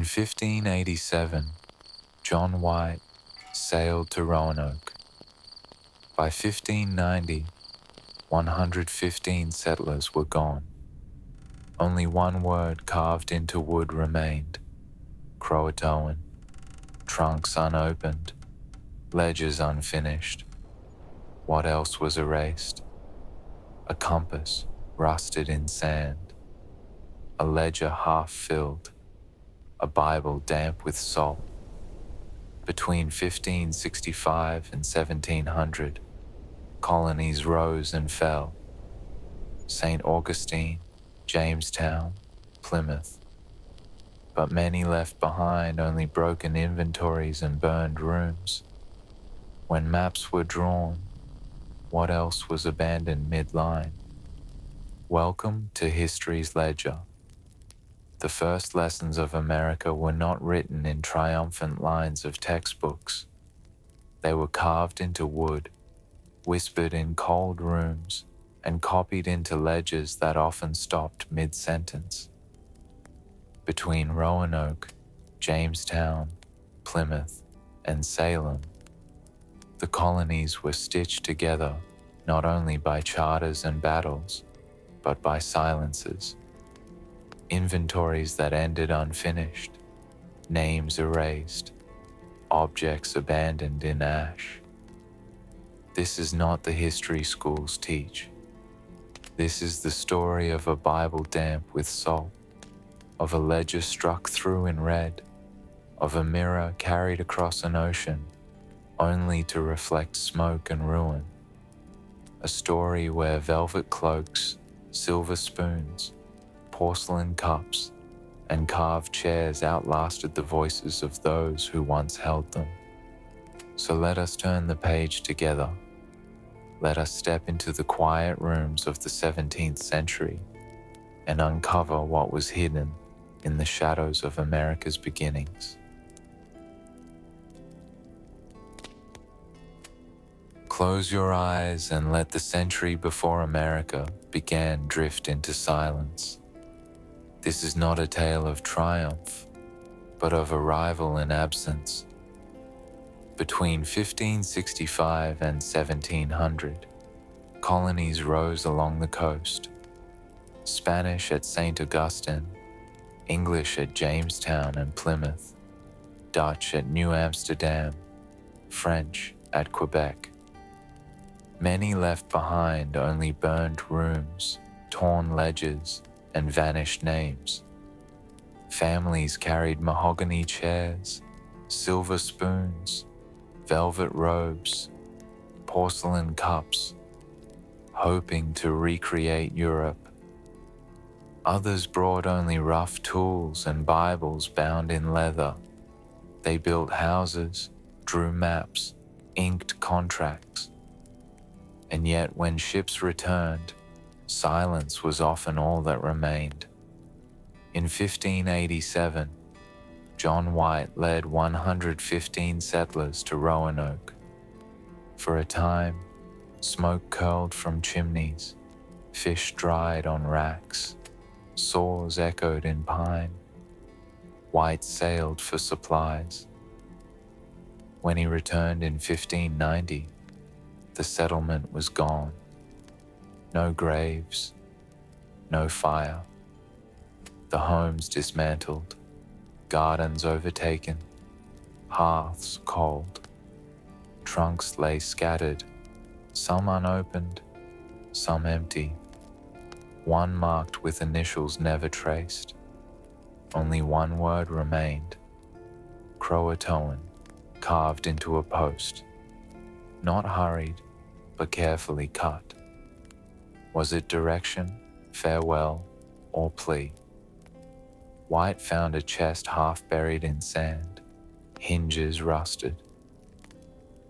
In 1587, John White sailed to Roanoke. By 1590, 115 settlers were gone. Only one word carved into wood remained: Croatoan. Trunks unopened, ledgers unfinished. What else was erased? A compass rusted in sand, a ledger half filled, a Bible damp with salt. Between 1565 and 1700, colonies rose and fell. St. Augustine, Jamestown, Plymouth. But many left behind only broken inventories and burned rooms. When maps were drawn, what else was abandoned mid-line? Welcome to history's ledger. The first lessons of America were not written in triumphant lines of textbooks. They were carved into wood, whispered in cold rooms, and copied into ledgers that often stopped mid-sentence. Between Roanoke, Jamestown, Plymouth, and Salem, the colonies were stitched together not only by charters and battles, but by silences. Inventories that ended unfinished, names erased, objects abandoned in ash. This is not the history schools teach. This is the story of a Bible damp with salt, of a ledger struck through in red, of a mirror carried across an ocean only to reflect smoke and ruin. A story where velvet cloaks, silver spoons, porcelain cups, and carved chairs outlasted the voices of those who once held them. So let us turn the page together. Let us step into the quiet rooms of the 17th century and uncover what was hidden in the shadows of America's beginnings. Close your eyes and let the century before America began drift into silence. This is not a tale of triumph, but of arrival and absence. Between 1565 and 1700, colonies rose along the coast. Spanish at St. Augustine, English at Jamestown and Plymouth, Dutch at New Amsterdam, French at Quebec. Many left behind only burned rooms, torn ledgers, and vanished names. Families carried mahogany chairs, silver spoons, velvet robes, porcelain cups, hoping to recreate Europe. Others brought only rough tools and Bibles bound in leather. They built houses, drew maps, inked contracts. And yet when ships returned, silence was often all that remained. In 1587, John White led 115 settlers to Roanoke. For a time, smoke curled from chimneys, fish dried on racks, saws echoed in pine. White sailed for supplies. When he returned in 1590, the settlement was gone. No graves, no fire. The homes dismantled, gardens overtaken, hearths cold. Trunks lay scattered, some unopened, some empty. One marked with initials never traced. Only one word remained: Croatoan, carved into a post. Not hurried, but carefully cut. Was it direction, farewell, or plea? White found a chest half buried in sand, hinges rusted.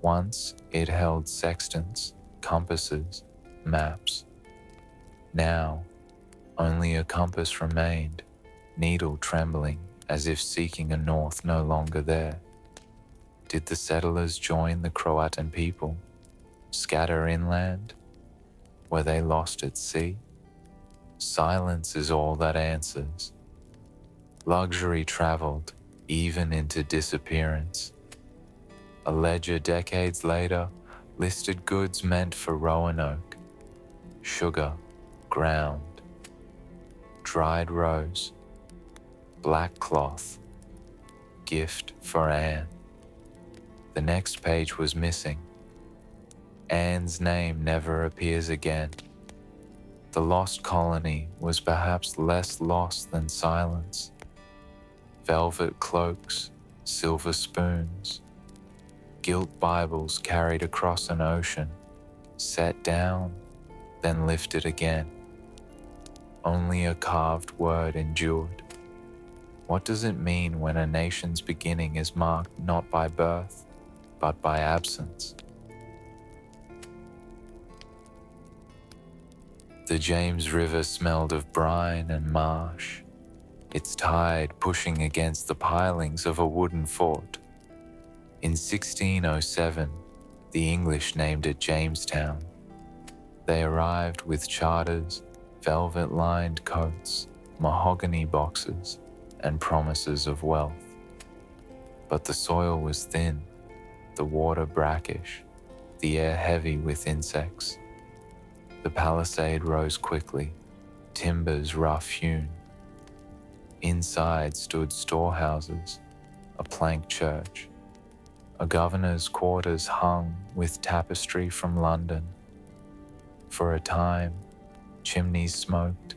Once it held sextants, compasses, maps. Now, only a compass remained, needle trembling as if seeking a north no longer there. Did the settlers join the Croatan people, scatter inland? Were they lost at sea? Silence is all that answers. Luxury traveled, even into disappearance. A ledger decades later listed goods meant for Roanoke: sugar, ground, dried rose, black cloth, gift for Anne. The next page was missing. Anne's name never appears again. The lost colony was perhaps less lost than silence. Velvet cloaks, silver spoons, gilt Bibles carried across an ocean, set down, then lifted again. Only a carved word endured. What does it mean when a nation's beginning is marked not by birth, but by absence? The James River smelled of brine and marsh, its tide pushing against the pilings of a wooden fort. In 1607, the English named it Jamestown. They arrived with charters, velvet-lined coats, mahogany boxes, and promises of wealth. But the soil was thin, the water brackish, the air heavy with insects. The palisade rose quickly, timbers rough-hewn. Inside stood storehouses, a plank church. A governor's quarters hung with tapestry from London. For a time, chimneys smoked,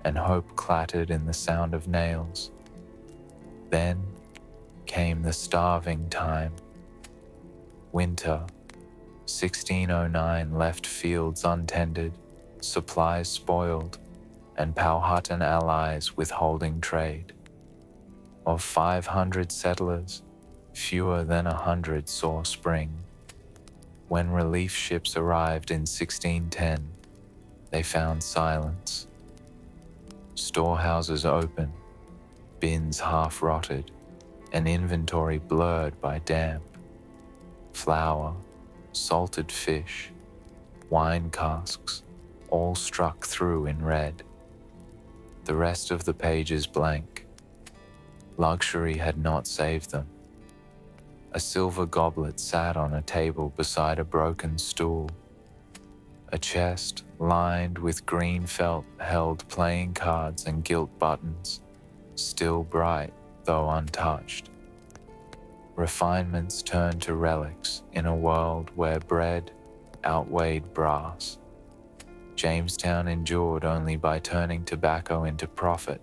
and hope clattered in the sound of nails. Then came the starving time. Winter, 1609 left fields untended, supplies spoiled, and Powhatan allies withholding trade. Of 500 settlers, fewer than 100 saw spring. When relief ships arrived in 1610, they found silence. Storehouses open, bins half rotted, and inventory blurred by damp. Flour, salted fish, wine casks, all struck through in red. The rest of the page is blank. Luxury had not saved them. A silver goblet sat on a table beside a broken stool. A chest lined with green felt held playing cards and gilt buttons, still bright though untouched. Refinements turned to relics in a world where bread outweighed brass. Jamestown endured only by turning tobacco into profit.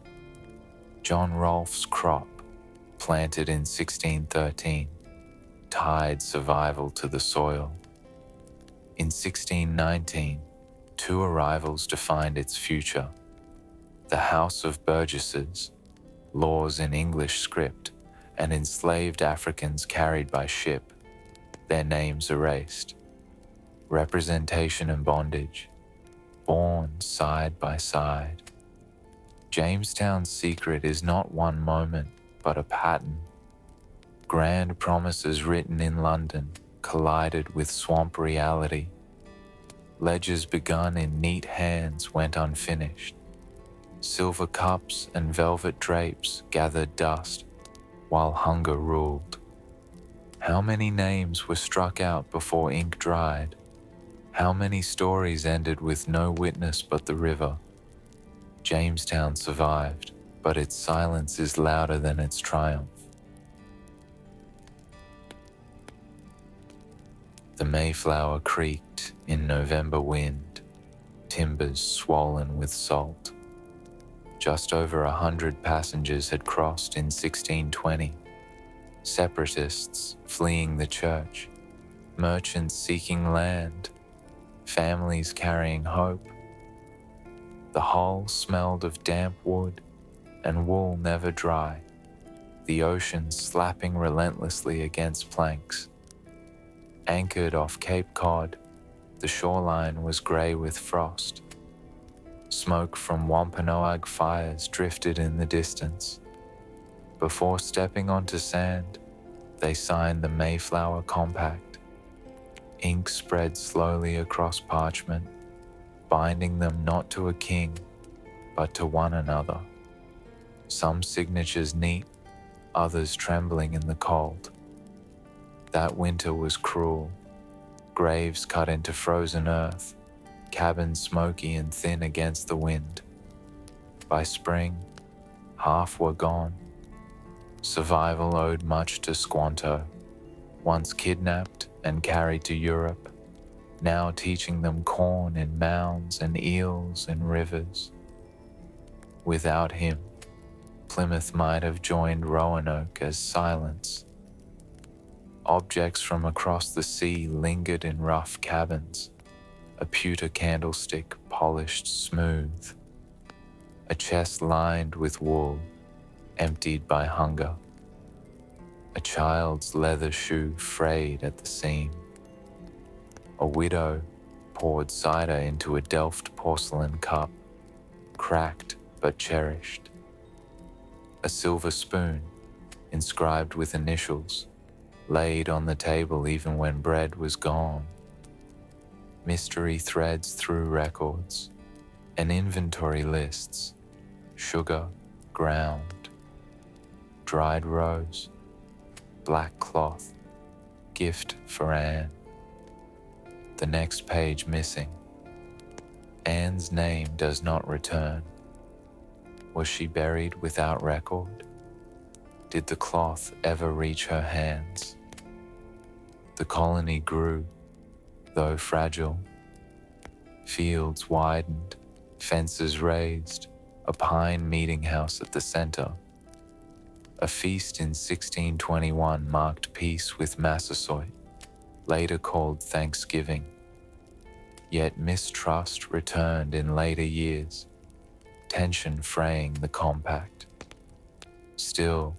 John Rolfe's crop, planted in 1613, tied survival to the soil. In 1619, two arrivals defined its future: the House of Burgesses, laws in English script, and enslaved Africans carried by ship, their names erased. Representation and bondage, born side by side. Jamestown's secret is not one moment, but a pattern. Grand promises written in London collided with swamp reality. Ledgers begun in neat hands went unfinished. Silver cups and velvet drapes gathered dust, while hunger ruled. How many names were struck out before ink dried? How many stories ended with no witness but the river? Jamestown survived, but its silence is louder than its triumph. The Mayflower creaked in November wind, timbers swollen with salt. Just over 100 passengers had crossed in 1620. Separatists fleeing the church, merchants seeking land, families carrying hope. The hull smelled of damp wood and wool never dry, the ocean slapping relentlessly against planks. Anchored off Cape Cod, the shoreline was grey with frost. Smoke from Wampanoag fires drifted in the distance. Before stepping onto sand, they signed the Mayflower Compact. Ink spread slowly across parchment, binding them not to a king, but to one another. Some signatures neat, others trembling in the cold. That winter was cruel, graves cut into frozen earth, cabins smoky and thin against the wind. By spring, half were gone. Survival owed much to Squanto, once kidnapped and carried to Europe, now teaching them corn in mounds and eels in rivers. Without him, Plymouth might have joined Roanoke as silence. Objects from across the sea lingered in rough cabins, a pewter candlestick polished smooth, a chest lined with wool, emptied by hunger, a child's leather shoe frayed at the seam. A widow poured cider into a Delft porcelain cup, cracked but cherished. A silver spoon, inscribed with initials, laid on the table even when bread was gone. Mystery threads through records and inventory lists, sugar, ground, dried rose, black cloth, gift for Anne. The next page missing. Anne's name does not return. Was she buried without record? Did the cloth ever reach her hands? The colony grew, though fragile. Fields widened, fences raised, a pine meeting house at the center. A feast in 1621 marked peace with Massasoit, later called Thanksgiving. Yet mistrust returned in later years, tension fraying the compact. Still,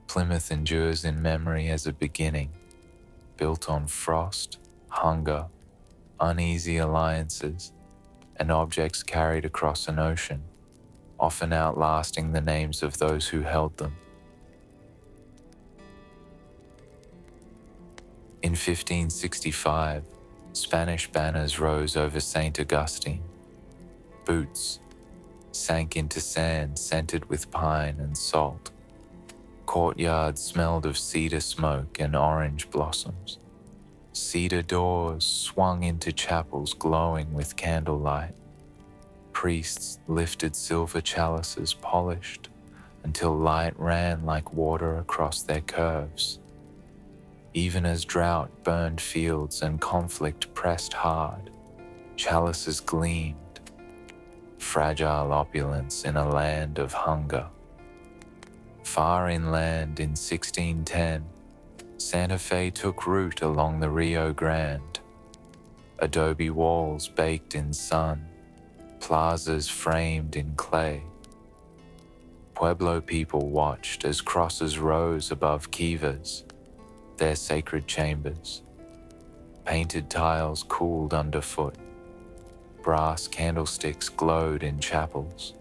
Plymouth endures in memory as a beginning, built on frost, hunger, uneasy alliances, and objects carried across an ocean, often outlasting the names of those who held them. In 1565, Spanish banners rose over St. Augustine. Boots sank into sand scented with pine and salt. Courtyards smelled of cedar smoke and orange blossoms. Cedar doors swung into chapels glowing with candlelight. Priests lifted silver chalices polished until light ran like water across their curves. Even as drought burned fields and conflict pressed hard, chalices gleamed, fragile opulence in a land of hunger. Far inland in 1610, Santa Fe took root along the Rio Grande. Adobe walls baked in sun, plazas framed in clay. Pueblo people watched as crosses rose above kivas, their sacred chambers. Painted tiles cooled underfoot. Brass candlesticks glowed in chapels.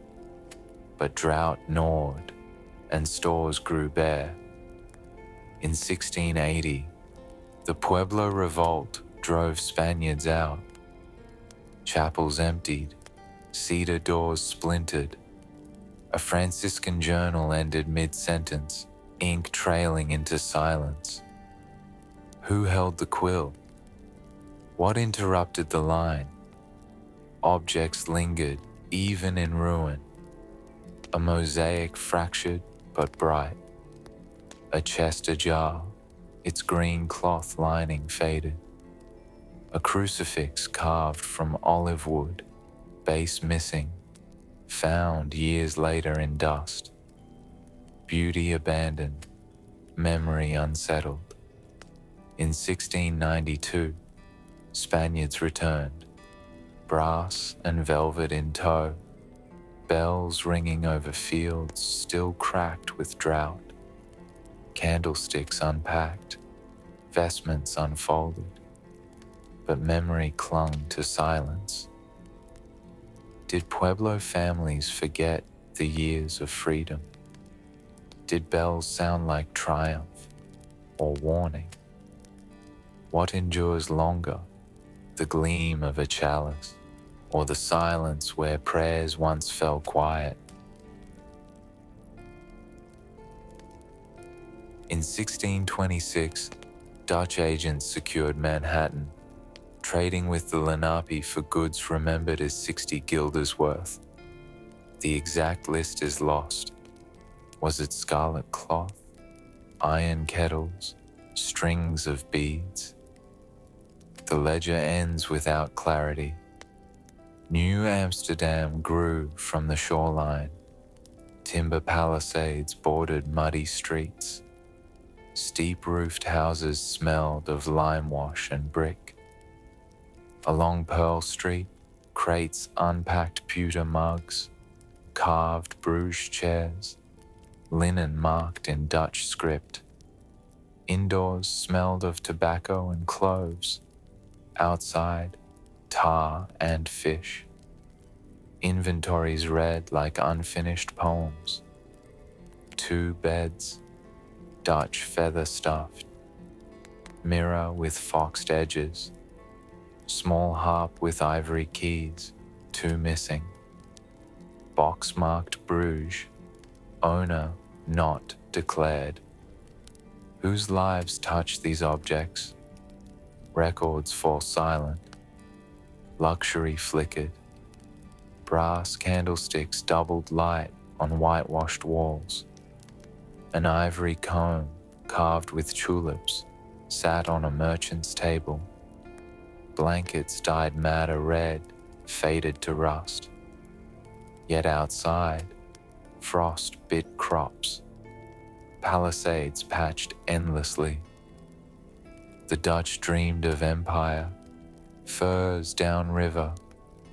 But drought gnawed, and stores grew bare. In 1680, the Pueblo Revolt drove Spaniards out. Chapels emptied, cedar doors splintered. A Franciscan journal ended mid-sentence, ink trailing into silence. Who held the quill? What interrupted the line? Objects lingered, even in ruin. A mosaic fractured but bright. A chest ajar, its green cloth lining faded. A crucifix carved from olive wood, base missing, found years later in dust. Beauty abandoned, memory unsettled. In 1692, Spaniards returned, brass and velvet in tow, bells ringing over fields still cracked with drought, candlesticks unpacked, vestments unfolded, but memory clung to silence. Did Pueblo families forget the years of freedom? Did bells sound like triumph or warning? What endures longer, the gleam of a chalice, or the silence where prayers once fell quiet? In 1626, Dutch agents secured Manhattan, trading with the Lenape for goods remembered as 60 guilders worth. The exact list is lost. Was it scarlet cloth, iron kettles, strings of beads? The ledger ends without clarity. New Amsterdam grew from the shoreline. Timber palisades bordered muddy streets. Steep-roofed houses smelled of lime wash and brick. Along Pearl Street, crates unpacked pewter mugs, carved Bruges chairs, linen marked in Dutch script. Indoors smelled of tobacco and cloves. Outside, tar and fish. Inventories read like unfinished poems. 2 beds, Dutch feather stuffed. Mirror with foxed edges. Small harp with ivory keys, 2 missing. Box marked Bruges, owner not declared. Whose lives touch these objects? Records fall silent. Luxury flickered. Brass candlesticks doubled light on whitewashed walls. An ivory comb, carved with tulips, sat on a merchant's table. Blankets dyed madder red, faded to rust. Yet outside, frost bit crops. Palisades patched endlessly. The Dutch dreamed of empire, furs downriver,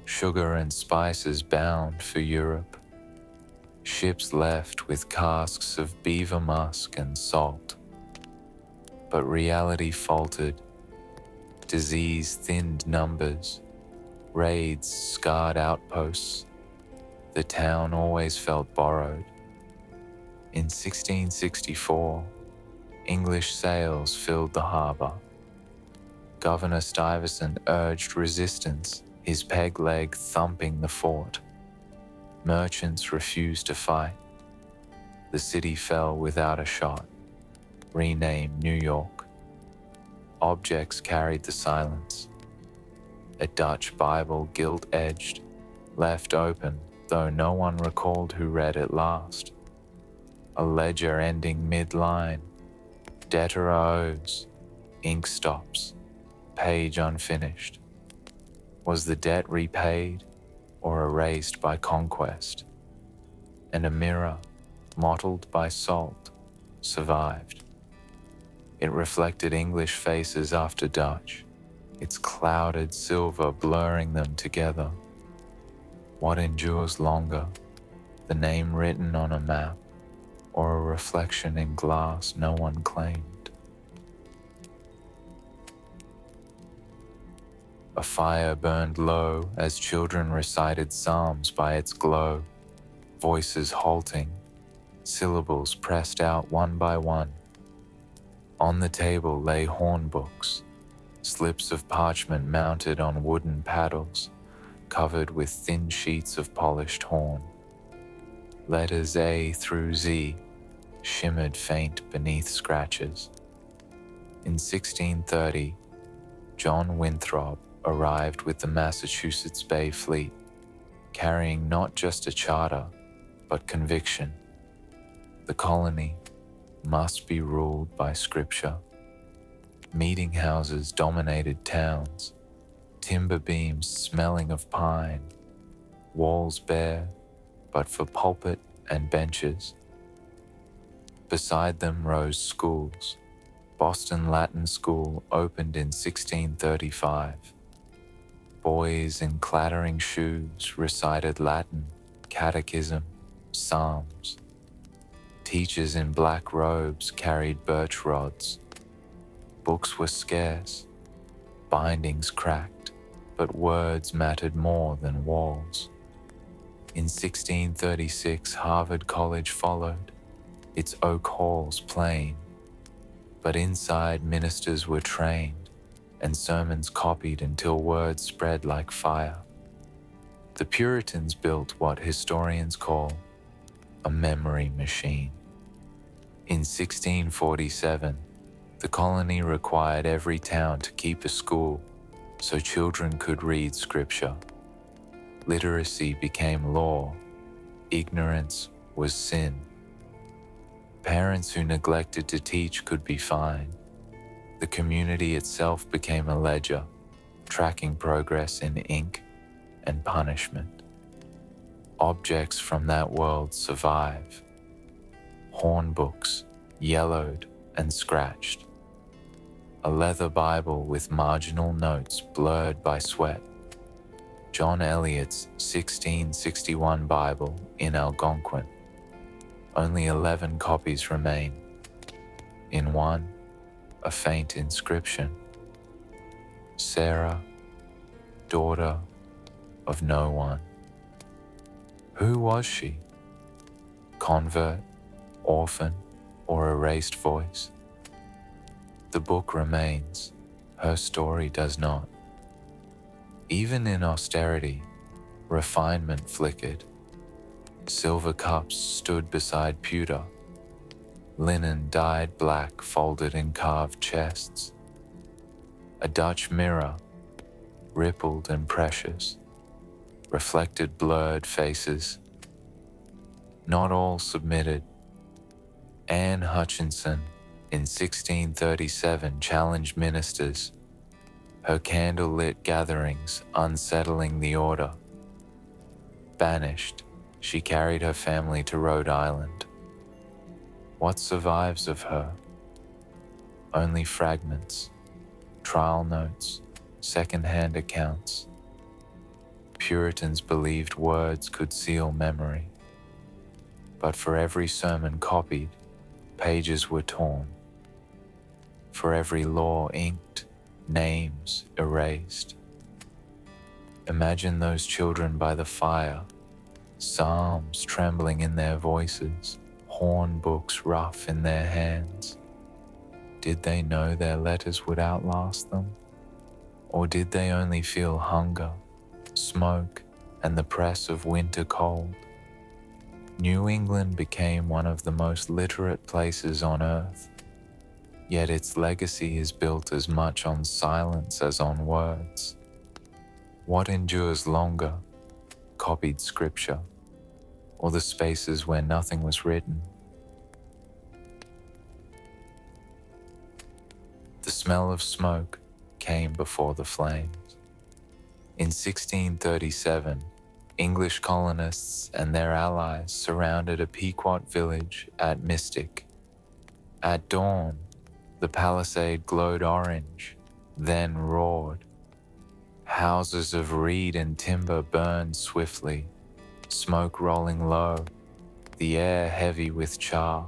sugar and spices bound for Europe. Ships left with casks of beaver musk and salt. But reality faltered. Disease thinned numbers. Raids scarred outposts. The town always felt borrowed. In 1664, English sails filled the harbor. Governor Stuyvesant urged resistance, his peg leg thumping the fort. Merchants refused to fight. The city fell without a shot, renamed New York. Objects carried the silence. A Dutch Bible gilt-edged, left open, though no one recalled who read it last. A ledger ending mid-line, debtor owes, ink stops, page unfinished. Was the debt repaid or erased by conquest? And a mirror, mottled by salt, survived. It reflected English faces after Dutch, its clouded silver blurring them together. What endures longer, the name written on a map, or a reflection in glass no one claimed? A fire burned low as children recited psalms by its glow, voices halting, syllables pressed out one by one. On the table lay hornbooks, slips of parchment mounted on wooden paddles, covered with thin sheets of polished horn. Letters A through Z shimmered faint beneath scratches. In 1630, John Winthrop arrived with the Massachusetts Bay Fleet, carrying not just a charter, but conviction. The colony must be ruled by scripture. Meeting houses dominated towns, timber beams smelling of pine, walls bare, but for pulpit and benches. Beside them rose schools. Boston Latin School opened in 1635. Boys in clattering shoes recited Latin, catechism, psalms. Teachers in black robes carried birch rods. Books were scarce, bindings cracked, but words mattered more than walls. In 1636, Harvard College followed, its oak halls plain, but inside ministers were trained and sermons copied until words spread like fire. The Puritans built what historians call a memory machine. In 1647, the colony required every town to keep a school so children could read scripture. Literacy became law. Ignorance was sin. Parents who neglected to teach could be fined. The community itself became a ledger, tracking progress in ink and punishment. Objects from that world survive. Horn books, yellowed and scratched. A leather Bible with marginal notes blurred by sweat. John Eliot's 1661 Bible in Algonquin. Only 11 copies remain. In one, a faint inscription. Sarah, daughter of no one. Who was she? Convert, orphan, or erased voice? The book remains, her story does not. Even in austerity, refinement flickered. Silver cups stood beside pewter. Linen dyed black folded in carved chests. A Dutch mirror, rippled and precious, reflected blurred faces. Not all submitted. Anne Hutchinson in 1637 challenged ministers, her candle-lit gatherings unsettling the order. Banished, she carried her family to Rhode Island. What survives of her? Only fragments, trial notes, second-hand accounts. Puritans believed words could seal memory. But for every sermon copied, pages were torn. For every law inked, names erased. Imagine those children by the fire, psalms trembling in their voices, horn books rough in their hands. Did they know their letters would outlast them? Or did they only feel hunger, smoke, and the press of winter cold? New England became one of the most literate places on earth, yet its legacy is built as much on silence as on words. What endures longer, copied scripture, or the spaces where nothing was written? The smell of smoke came before the flames. In 1637, English colonists and their allies surrounded a Pequot village at Mystic. At dawn, the palisade glowed orange, then roared. Houses of reed and timber burned swiftly, smoke rolling low, the air heavy with char.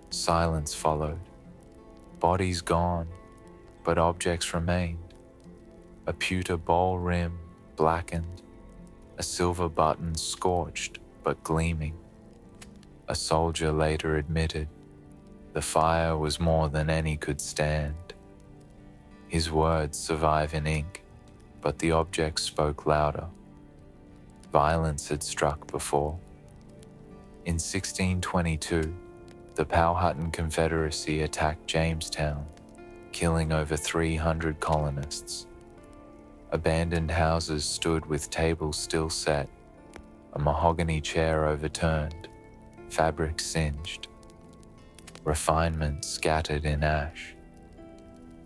Silence followed. Bodies gone, but objects remained. A pewter bowl rim blackened, a silver button scorched but gleaming. A soldier later admitted, the fire was more than any could stand. His words survive in ink, but the objects spoke louder. Violence had struck before. In 1622, the Powhatan Confederacy attacked Jamestown, killing over 300 colonists. Abandoned houses stood with tables still set, a mahogany chair overturned, fabric singed. Refinement scattered in ash.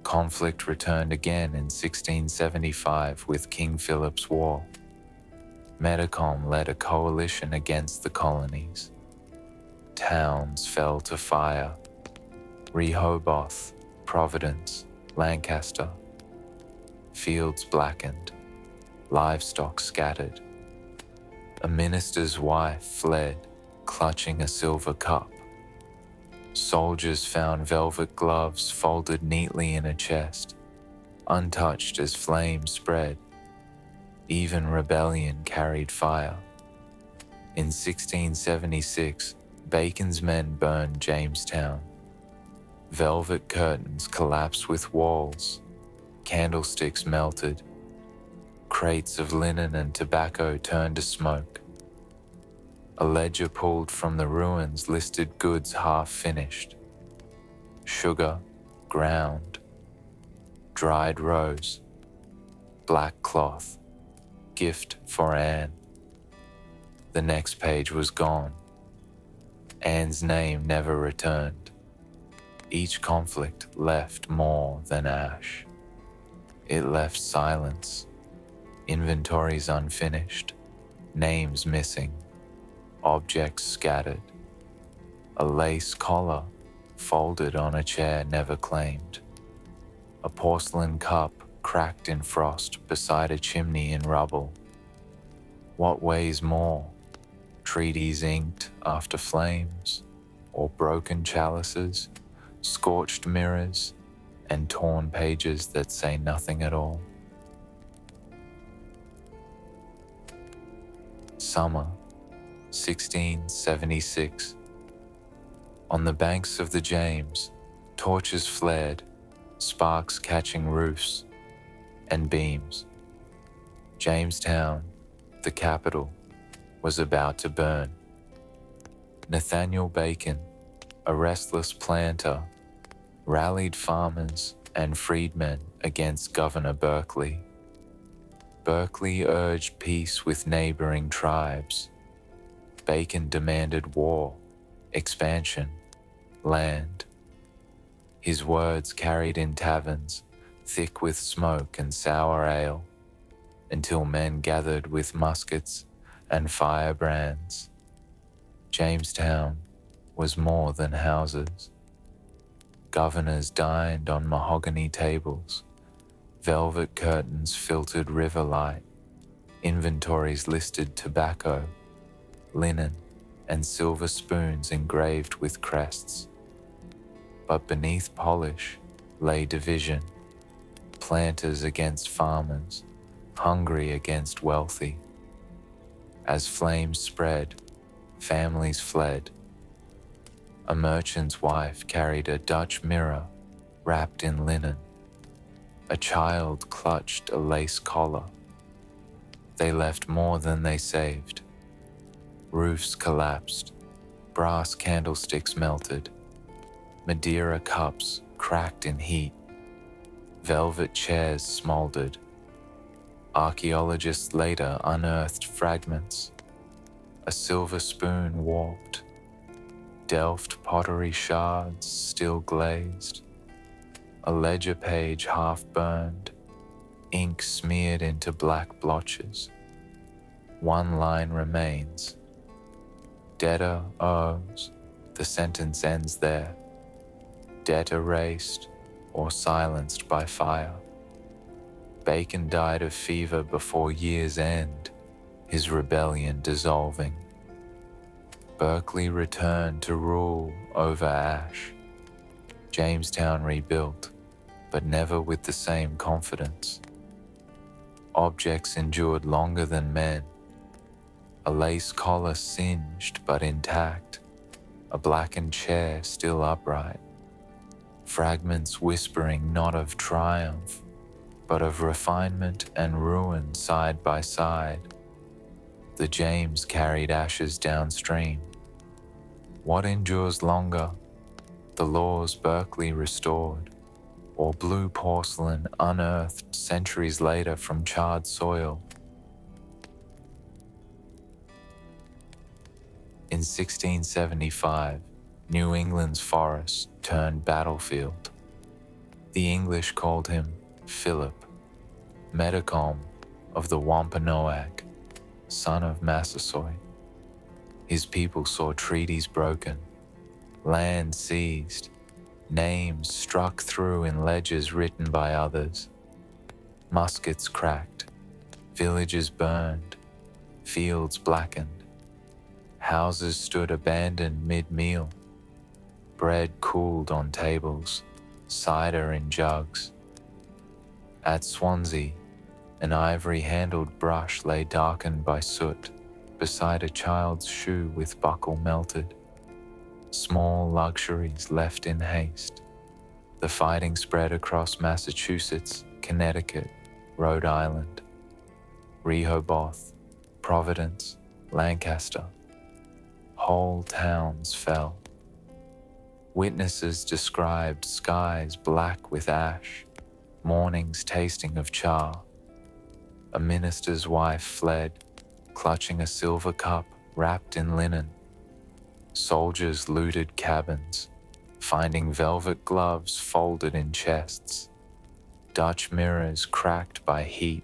Conflict returned again in 1675 with King Philip's War. Metacom led a coalition against the colonies. Towns fell to fire. Rehoboth, Providence, Lancaster. Fields blackened, livestock scattered. A minister's wife fled, clutching a silver cup. Soldiers found velvet gloves folded neatly in a chest, untouched as flames spread. Even rebellion carried fire. In 1676, Bacon's men burned Jamestown. Velvet curtains collapsed with walls. Candlesticks melted. Crates of linen and tobacco turned to smoke. A ledger pulled from the ruins listed goods half finished. Sugar, ground, dried rose, black cloth, gift for Anne. The next page was gone. Anne's name never returned. Each conflict left more than ash. It left silence, inventories unfinished, names missing, objects scattered. A lace collar folded on a chair never claimed. A porcelain cup cracked in frost beside a chimney in rubble. What weighs more, treaties inked after flames, or broken chalices, scorched mirrors, and torn pages that say nothing at all? Summer, 1676. On the banks of the James, torches flared, sparks catching roofs and beams. Jamestown, the capital, was about to burn. Nathaniel Bacon, a restless planter, rallied farmers and freedmen against Governor Berkeley. Berkeley urged peace with neighboring tribes. Bacon demanded war, expansion, land. His words carried in taverns, thick with smoke and sour ale, until men gathered with muskets and firebrands. Jamestown was more than houses. Governors dined on mahogany tables, velvet curtains filtered river light, inventories listed tobacco, linen, and silver spoons engraved with crests. But beneath polish lay division, planters against farmers, hungry against wealthy. As flames spread, families fled. A merchant's wife carried a Dutch mirror wrapped in linen. A child clutched a lace collar. They left more than they saved. Roofs collapsed, brass candlesticks melted, Madeira cups cracked in heat, velvet chairs smoldered. Archaeologists later unearthed fragments. A silver spoon warped, Delft pottery shards still glazed, a ledger page half burned, ink smeared into black blotches. One line remains. Debtor owes, the sentence ends there. Debt erased or silenced by fire. Bacon died of fever before year's end, his rebellion dissolving. Berkeley returned to rule over ash. Jamestown rebuilt, but never with the same confidence. Objects endured longer than men. A lace collar singed but intact, a blackened chair still upright. Fragments whispering not of triumph, but of refinement and ruin side by side. The James carried ashes downstream. What endures longer, the laws Berkeley restored, or blue porcelain unearthed centuries later from charred soil? In 1675, New England's forest turned battlefield. The English called him Philip, Metacom of the Wampanoag, son of Massasoit. His people saw treaties broken, land seized, names struck through in ledgers written by others, muskets cracked, villages burned, fields blackened, houses stood abandoned mid-meal, bread cooled on tables, cider in jugs. At Swansea, an ivory-handled brush lay darkened by soot beside a child's shoe with buckle melted. Small luxuries left in haste. The fighting spread across Massachusetts, Connecticut, Rhode Island, Rehoboth, Providence, Lancaster. whole towns fell. Witnesses described skies black with ash, mornings tasting of char. A minister's wife fled, clutching a silver cup wrapped in linen. Soldiers looted cabins, finding velvet gloves folded in chests. Dutch mirrors cracked by heat,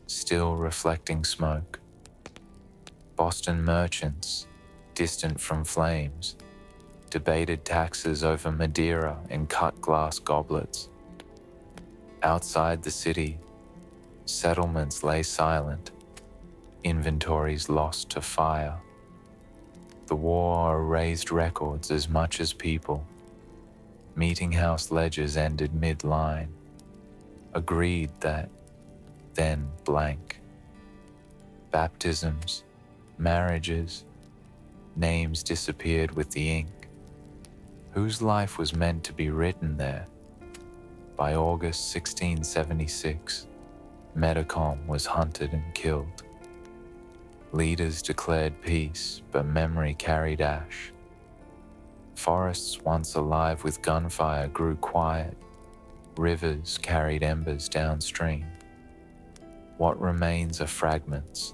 still reflecting smoke. Boston merchants, distant from flames, debated taxes over Madeira in cut glass goblets. Outside the city, settlements lay silent, inventories lost to fire. The war erased records as much as people. Meeting house ledgers ended mid-line, agreed that, then blank. Baptisms, marriages, names disappeared with the ink. Whose life was meant to be written there? By August 1676, Metacom was hunted and killed. Leaders declared peace, but memory carried ash. Forests once alive with gunfire grew quiet. Rivers carried embers downstream. What remains are fragments,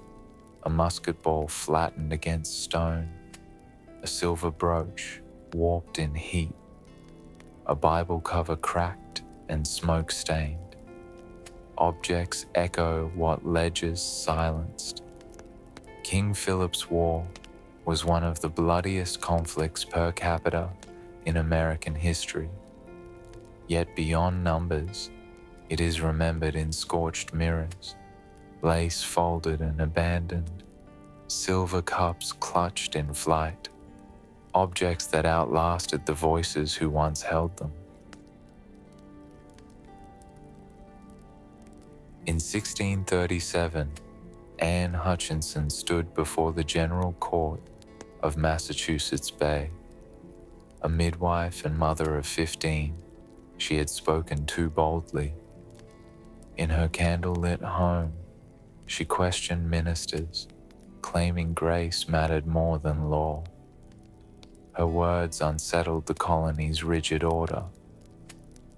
a musket ball flattened against stone, a silver brooch warped in heat, a Bible cover cracked and smoke-stained. Objects echo what ledgers silenced. King Philip's War was one of the bloodiest conflicts per capita in American history. Yet beyond numbers, it is remembered in scorched mirrors, lace folded and abandoned, silver cups clutched in flight, objects that outlasted the voices who once held them. In 1637, Anne Hutchinson stood before the General Court of Massachusetts Bay. A midwife and mother of 15, she had spoken too boldly. In her candle-lit home, she questioned ministers, claiming grace mattered more than law. Her words unsettled the colony's rigid order.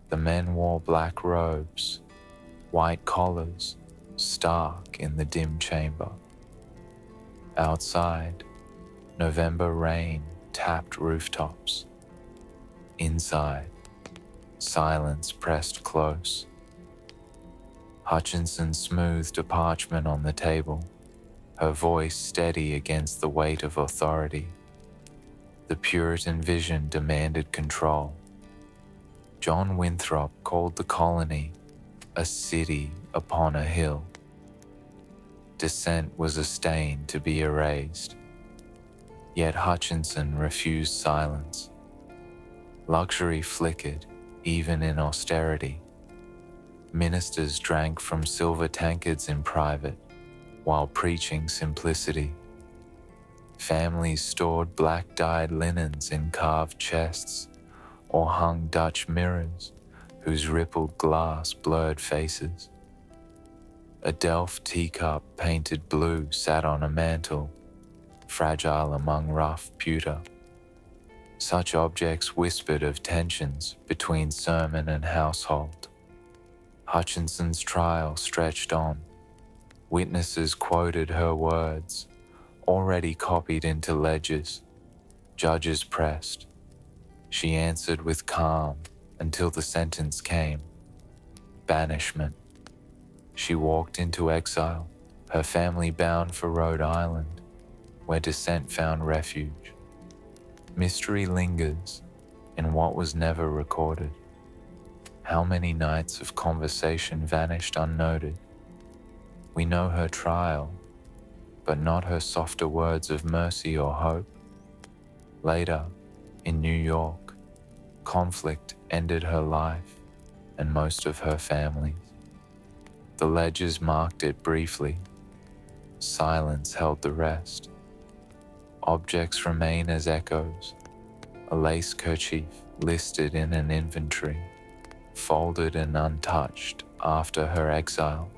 The men wore black robes, white collars, stark in the dim chamber. Outside, November rain tapped rooftops. Inside, silence pressed close. Hutchinson smoothed a parchment on the table, her voice steady against the weight of authority. The Puritan vision demanded control. John Winthrop called the colony a city upon a hill. Dissent was a stain to be erased. Yet Hutchinson refused silence. Luxury flickered, even in austerity. Ministers drank from silver tankards in private, while preaching simplicity. Families stored black-dyed linens in carved chests, or hung Dutch mirrors whose rippled glass blurred faces. A Delft teacup painted blue sat on a mantel, fragile among rough pewter. Such objects whispered of tensions between sermon and household. Hutchinson's trial stretched on. Witnesses quoted her words, already copied into ledgers. Judges pressed. She answered with calm until the sentence came: banishment. She walked into exile, her family bound for Rhode Island, where dissent found refuge. Mystery lingers in what was never recorded. How many nights of conversation vanished unnoted? We know her trial, but not her softer words of mercy or hope. Later, in New York, conflict ended her life and most of her family's. The ledgers marked it briefly. Silence held the rest. Objects remain as echoes. A lace kerchief listed in an inventory, folded and untouched after her exile.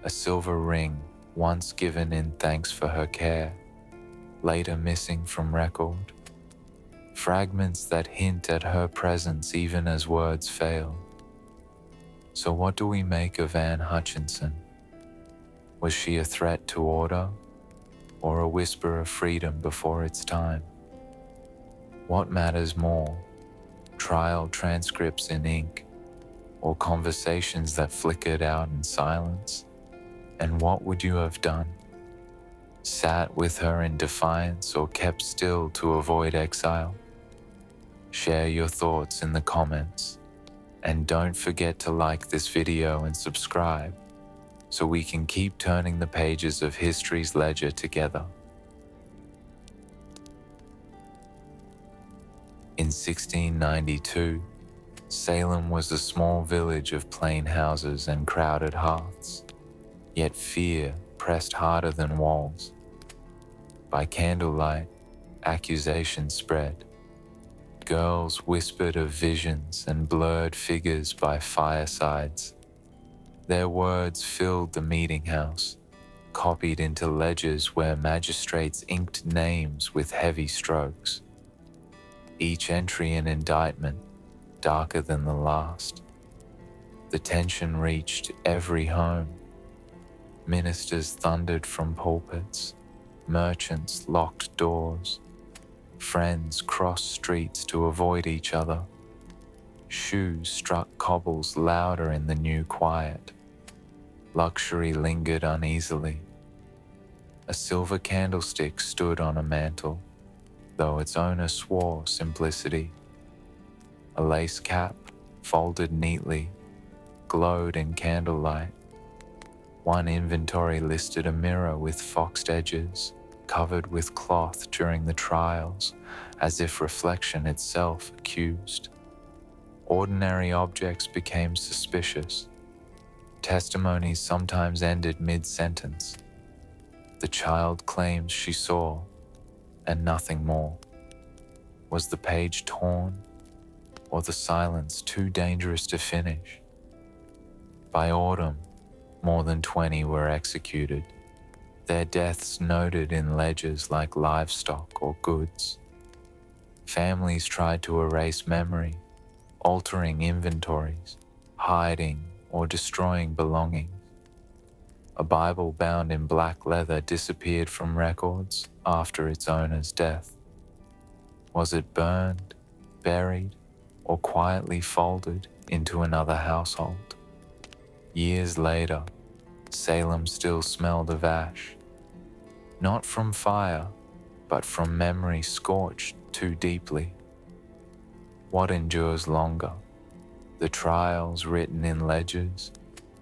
A silver ring once given in thanks for her care. later missing from record, fragments that hint at her presence even as words fail. So what do we make of Anne Hutchinson? Was she a threat to order, or a whisper of freedom before its time? What matters more, trial transcripts in ink, or conversations that flickered out in silence? And what would you have done? Sat with her in defiance or kept still to avoid exile? Share your thoughts in the comments. And don't forget to like this video and subscribe so we can keep turning the pages of history's ledger together. In 1692, Salem was a small village of plain houses and crowded hearths, yet fear pressed harder than walls. By candlelight, accusation spread. Girls whispered of visions and blurred figures by firesides. Their words filled the meeting house, copied into ledgers where magistrates inked names with heavy strokes. Each entry an indictment, darker than the last. The tension reached every home. Ministers thundered from pulpits, merchants locked doors. Friends crossed streets to avoid each other. Shoes struck cobbles louder in the new quiet. Luxury lingered uneasily. A silver candlestick stood on a mantel, though its owner swore simplicity. A lace cap, folded neatly, glowed in candlelight. One inventory listed a mirror with foxed edges, covered with cloth during the trials, as if reflection itself accused. Ordinary objects became suspicious. Testimonies sometimes ended mid-sentence. The child claims she saw, and nothing more. Was the page torn, or the silence too dangerous to finish? By autumn, more than 20 were executed, their deaths noted in ledgers like livestock or goods. Families tried to erase memory, altering inventories, hiding or destroying belongings. A Bible bound in black leather disappeared from records after its owner's death. Was it burned, buried, or quietly folded into another household? Years later, Salem still smelled of ash, not from fire, but from memory scorched too deeply. What endures longer, the trials written in ledgers,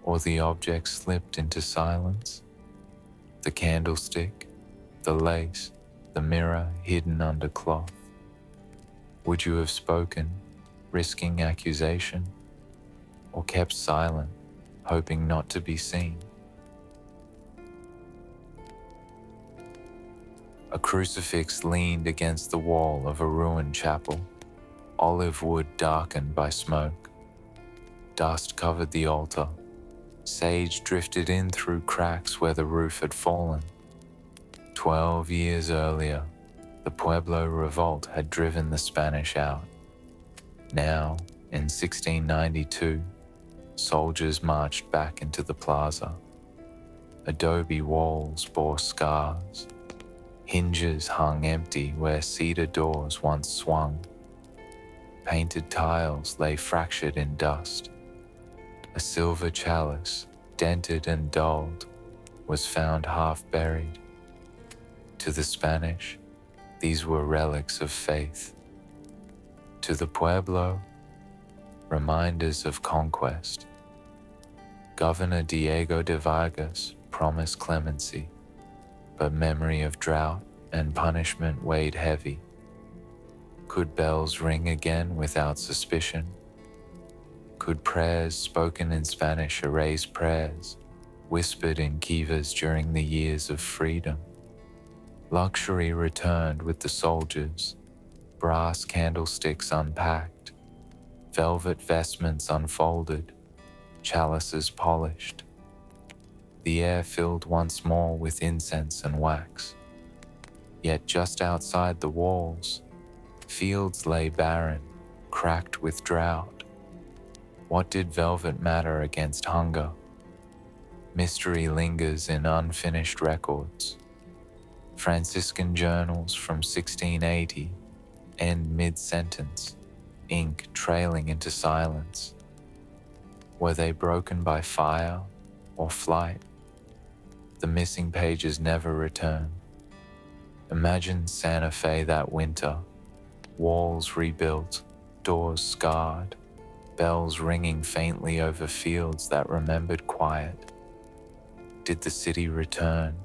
or the objects slipped into silence? The candlestick, the lace, the mirror hidden under cloth. Would you have spoken, risking accusation, or kept silent, hoping not to be seen? A crucifix leaned against the wall of a ruined chapel, olive wood darkened by smoke. Dust covered the altar. Sage drifted in through cracks where the roof had fallen. 12 years earlier, the Pueblo Revolt had driven the Spanish out. Now, in 1692, soldiers marched back into the plaza. Adobe walls bore scars. Hinges hung empty where cedar doors once swung. Painted tiles lay fractured in dust. A silver chalice, dented and dulled, was found half buried. To the Spanish, these were relics of faith. To the Pueblo, reminders of conquest. Governor Diego de Vargas promised clemency, but memory of drought and punishment weighed heavy. Could bells ring again without suspicion? Could prayers spoken in Spanish erase prayers whispered in kivas during the years of freedom? Luxury returned with the soldiers, brass candlesticks unpacked, velvet vestments unfolded, chalices polished. The air filled once more with incense and wax. Yet just outside the walls, fields lay barren, cracked with drought. What did velvet matter against hunger? Mystery lingers in unfinished records. Franciscan journals from 1680 end mid-sentence, ink trailing into silence. Were they broken by fire or flight? The missing pages never return. Imagine Santa Fe that winter, walls rebuilt, doors scarred, bells ringing faintly over fields that remembered quiet. Did the city return,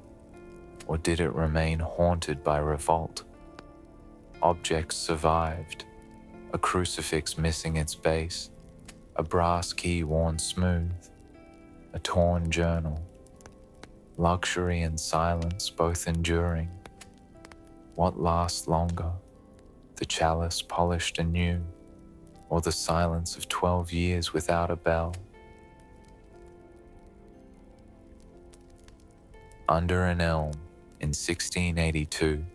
or did it remain haunted by revolt? Objects survived, a crucifix missing its base, a brass key worn smooth, a torn journal. Luxury and silence both enduring. What lasts longer, the chalice polished anew, or the silence of 12 years without a bell? Under an elm in 1682,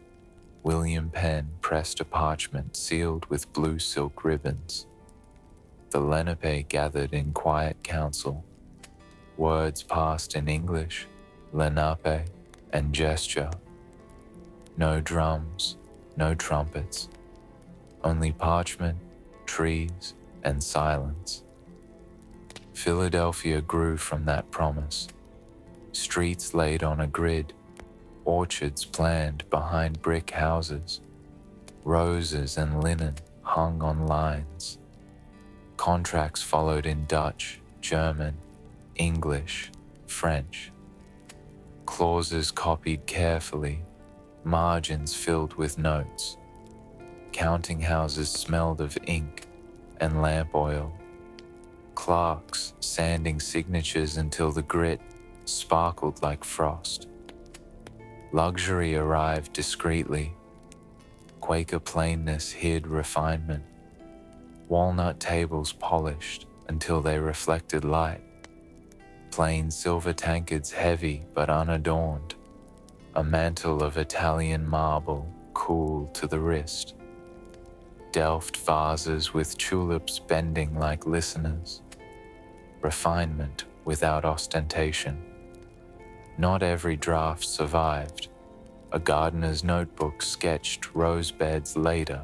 William Penn pressed a parchment sealed with blue silk ribbons. The Lenape gathered in quiet council. Words passed in English, Lenape, and gesture. No drums, no trumpets, only parchment, trees, and silence. Philadelphia grew from that promise. Streets laid on a grid, orchards planned behind brick houses, roses and linen hung on lines. Contracts followed in Dutch, German, English, French. Clauses copied carefully, margins filled with notes. Counting houses smelled of ink and lamp oil. Clerks sanding signatures until the grit sparkled like frost. Luxury arrived discreetly. Quaker plainness hid refinement. Walnut tables polished until they reflected light. Plain silver tankards heavy but unadorned. A mantle of Italian marble cool to the wrist. Delft vases with tulips bending like listeners. Refinement without ostentation. Not every draft survived. A gardener's notebook sketched rose beds later,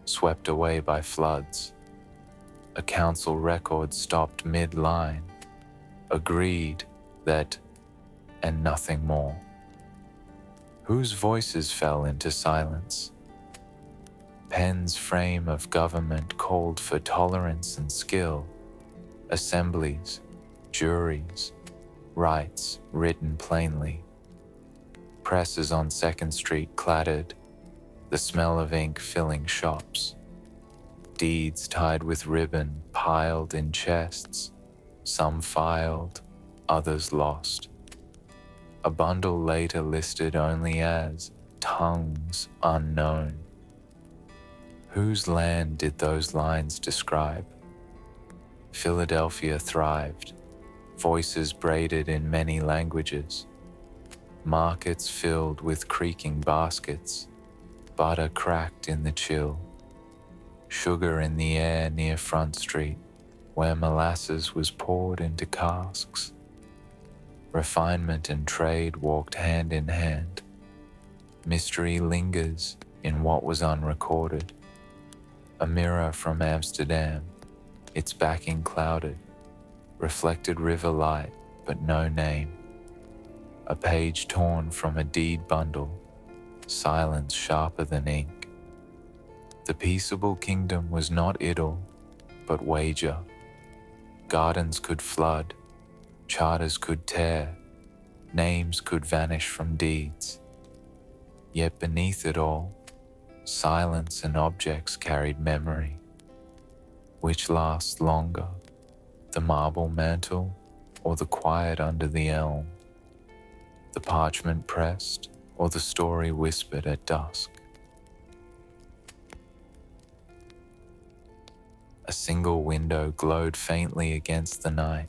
swept away by floods. A council record stopped mid-line, agreed that, and nothing more. Whose voices fell into silence? Penn's frame of government called for tolerance and skill. Assemblies, juries, rights written plainly. Presses on 2nd Street clattered, the smell of ink filling shops. Deeds tied with ribbon piled in chests, some filed, others lost. A bundle later listed only as tongues unknown. Whose land did those lines describe? Philadelphia thrived, voices braided in many languages, markets filled with creaking baskets, butter cracked in the chill, sugar in the air near Front Street, where molasses was poured into casks. Refinement and trade walked hand in hand. Mystery lingers in what was unrecorded. A mirror from Amsterdam, its backing clouded, reflected river light but no name. A page torn from a deed bundle, silence sharper than ink. The peaceable kingdom was not idyll, but wager. Gardens could flood, charters could tear, names could vanish from deeds. Yet beneath it all, silence and objects carried memory. Which lasts longer, the marble mantle or the quiet under the elm? The parchment pressed or the story whispered at dusk? A single window glowed faintly against the night.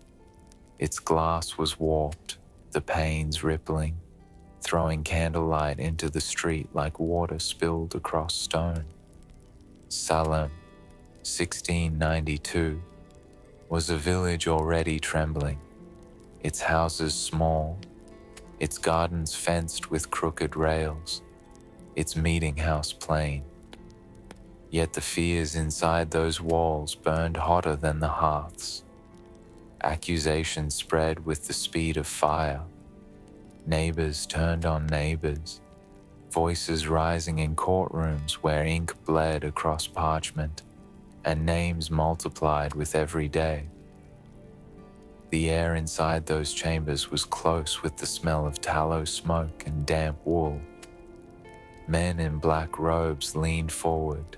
Its glass was warped, the panes rippling. throwing candlelight into the street like water spilled across stone. Salem, 1692, was a village already trembling, its houses small, its gardens fenced with crooked rails, its meeting house plain. Yet the fears inside those walls burned hotter than the hearths. Accusation spread with the speed of fire. Neighbors turned on neighbors, voices rising in courtrooms where ink bled across parchment, and names multiplied with every day. The air inside those chambers was close with the smell of tallow smoke and damp wool. Men in black robes leaned forward,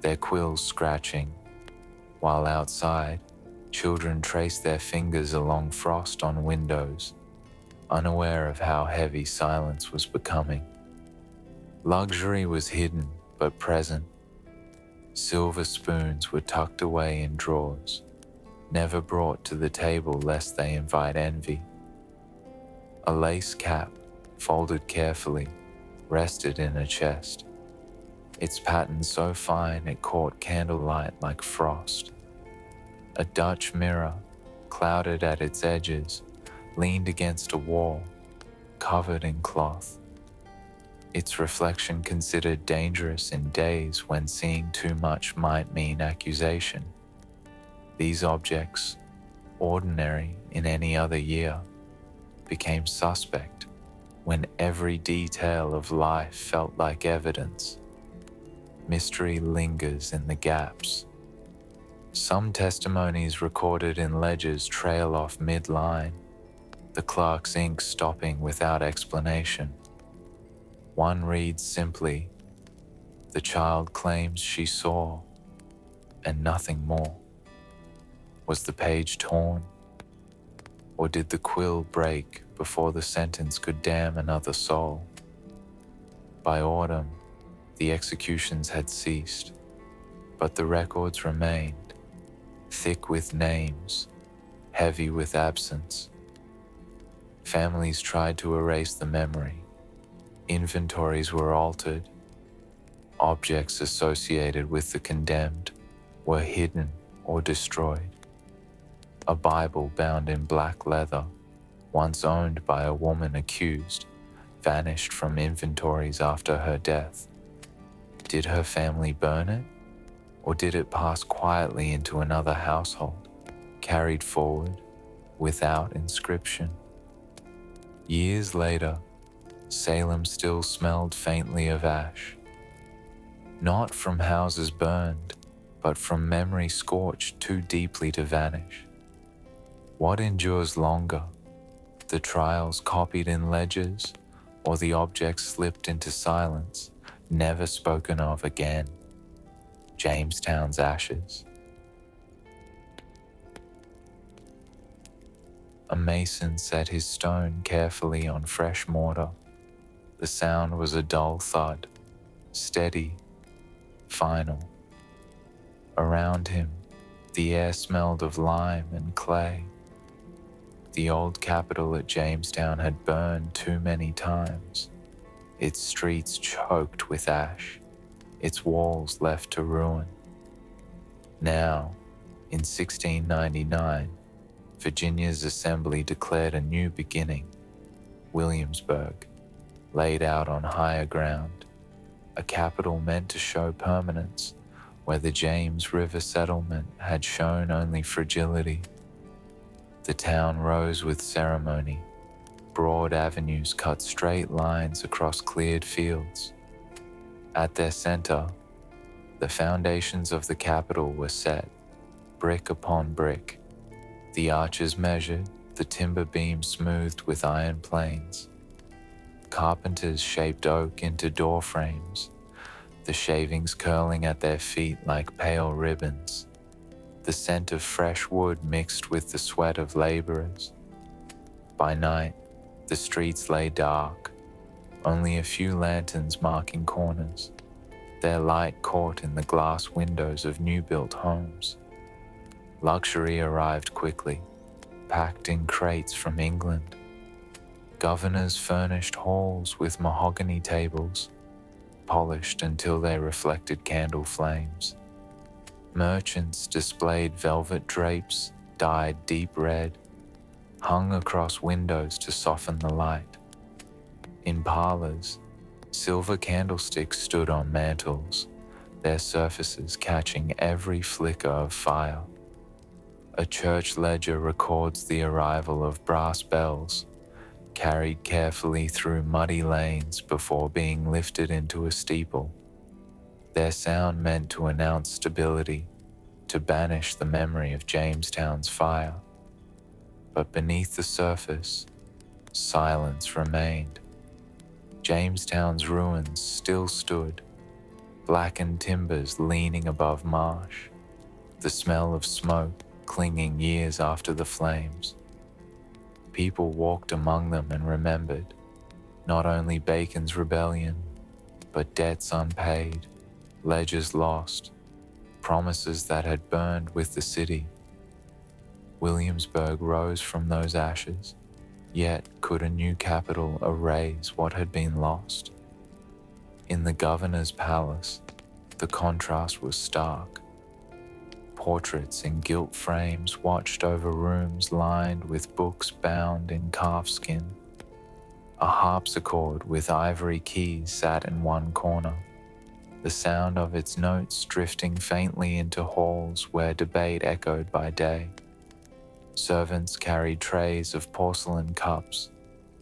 their quills scratching, while outside, children traced their fingers along frost on windows, unaware of how heavy silence was becoming. Luxury was hidden but present. Silver spoons were tucked away in drawers, never brought to the table lest they invite envy. A lace cap, folded carefully, rested in a chest, its pattern so fine it caught candlelight like frost. A Dutch mirror, clouded at its edges, leaned against a wall, covered in cloth. Its reflection considered dangerous in days when seeing too much might mean accusation. These objects, ordinary in any other year, became suspect when every detail of life felt like evidence. Mystery lingers in the gaps. Some testimonies recorded in ledgers trail off mid-line, the clerk's ink stopping without explanation. One reads simply, "The child claims she saw," and nothing more. Was the page torn? Or did the quill break before the sentence could damn another soul? By autumn, the executions had ceased, but the records remained, thick with names, heavy with absence. Families tried to erase the memory. Inventories were altered. Objects associated with the condemned were hidden or destroyed. A Bible bound in black leather, once owned by a woman accused, vanished from inventories after her death. Did her family burn it, or did it pass quietly into another household, carried forward without inscription? Years later, Salem still smelled faintly of ash, not from houses burned, but from memory scorched too deeply to vanish. What endures longer, the trials copied in ledgers, or the objects slipped into silence, never spoken of again? Jamestown's ashes. A mason set his stone carefully on fresh mortar. The sound was a dull thud, steady, final. Around him, the air smelled of lime and clay. The old capital at Jamestown had burned too many times, its streets choked with ash, its walls left to ruin. Now, in 1699, Virginia's assembly declared a new beginning, Williamsburg, laid out on higher ground, a capital meant to show permanence where the James River settlement had shown only fragility. The town rose with ceremony. Broad avenues cut straight lines across cleared fields. At their center, the foundations of the capital were set, brick upon brick, the arches measured, the timber beams smoothed with iron planes. Carpenters shaped oak into door frames, the shavings curling at their feet like pale ribbons, the scent of fresh wood mixed with the sweat of laborers. By night, the streets lay dark, only a few lanterns marking corners, their light caught in the glass windows of new-built homes. Luxury arrived quickly, packed in crates from England. Governors furnished halls with mahogany tables, polished until they reflected candle flames. Merchants displayed velvet drapes dyed deep red, hung across windows to soften the light. In parlors, silver candlesticks stood on mantels, their surfaces catching every flicker of fire. A church ledger records the arrival of brass bells, carried carefully through muddy lanes before being lifted into a steeple. Their sound meant to announce stability, to banish the memory of Jamestown's fire. But beneath the surface, silence remained. Jamestown's ruins still stood, blackened timbers leaning above marsh, the smell of smoke clinging years after the flames. People walked among them and remembered not only Bacon's rebellion, but debts unpaid, ledgers lost, promises that had burned with the city. Williamsburg rose from those ashes, yet could a new capital erase what had been lost? In the governor's palace, the contrast was stark. Portraits in gilt frames watched over rooms lined with books bound in calfskin. A harpsichord with ivory keys sat in one corner, the sound of its notes drifting faintly into halls where debate echoed by day. Servants carried trays of porcelain cups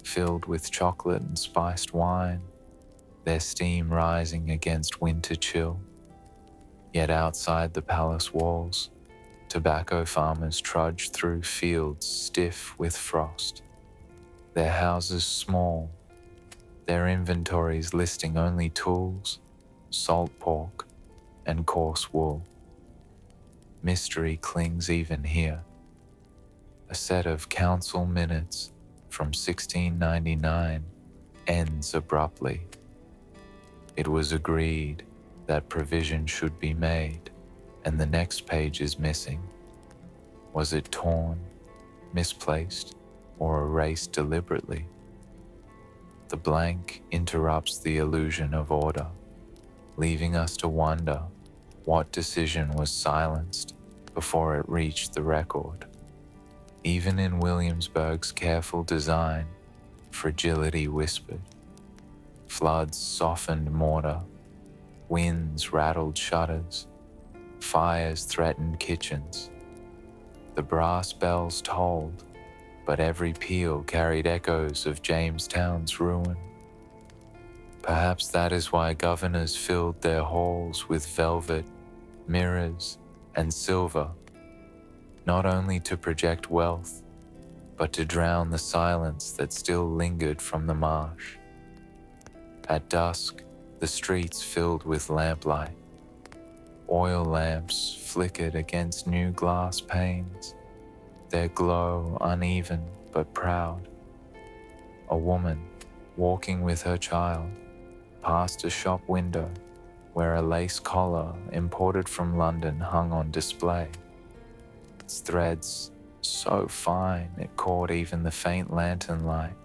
filled with chocolate and spiced wine, their steam rising against winter chill. Yet outside the palace walls, tobacco farmers trudged through fields stiff with frost, their houses small, their inventories listing only tools, salt pork, and coarse wool. Mystery clings even here. A set of council minutes from 1699 ends abruptly. It was agreed that provision should be made, and the next page is missing. Was it torn, misplaced, or erased deliberately? The blank interrupts the illusion of order, leaving us to wonder what decision was silenced before it reached the record. Even in Williamsburg's careful design, fragility whispered. Floods softened mortar, winds rattled shutters, fires threatened kitchens. The brass bells tolled, but every peal carried echoes of Jamestown's ruin. Perhaps that is why governors filled their halls with velvet, mirrors, and silver, not only to project wealth, but to drown the silence that still lingered from the marsh. At dusk, the streets filled with lamplight. Oil lamps flickered against new glass panes, their glow uneven but proud. A woman, walking with her child, passed a shop window where a lace collar imported from London hung on display. Its threads so fine it caught even the faint lantern light.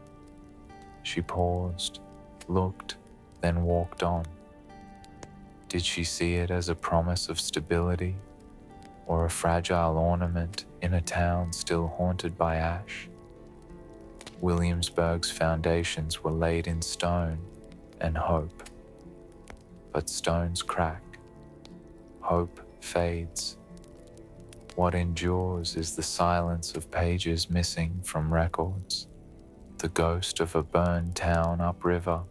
She paused, looked, then walked on. Did she see it as a promise of stability, or a fragile ornament in a town still haunted by ash? Williamsburg's foundations were laid in stone and hope. But stones crack, hope fades. What endures is the silence of pages missing from records, the ghost of a burned town upriver,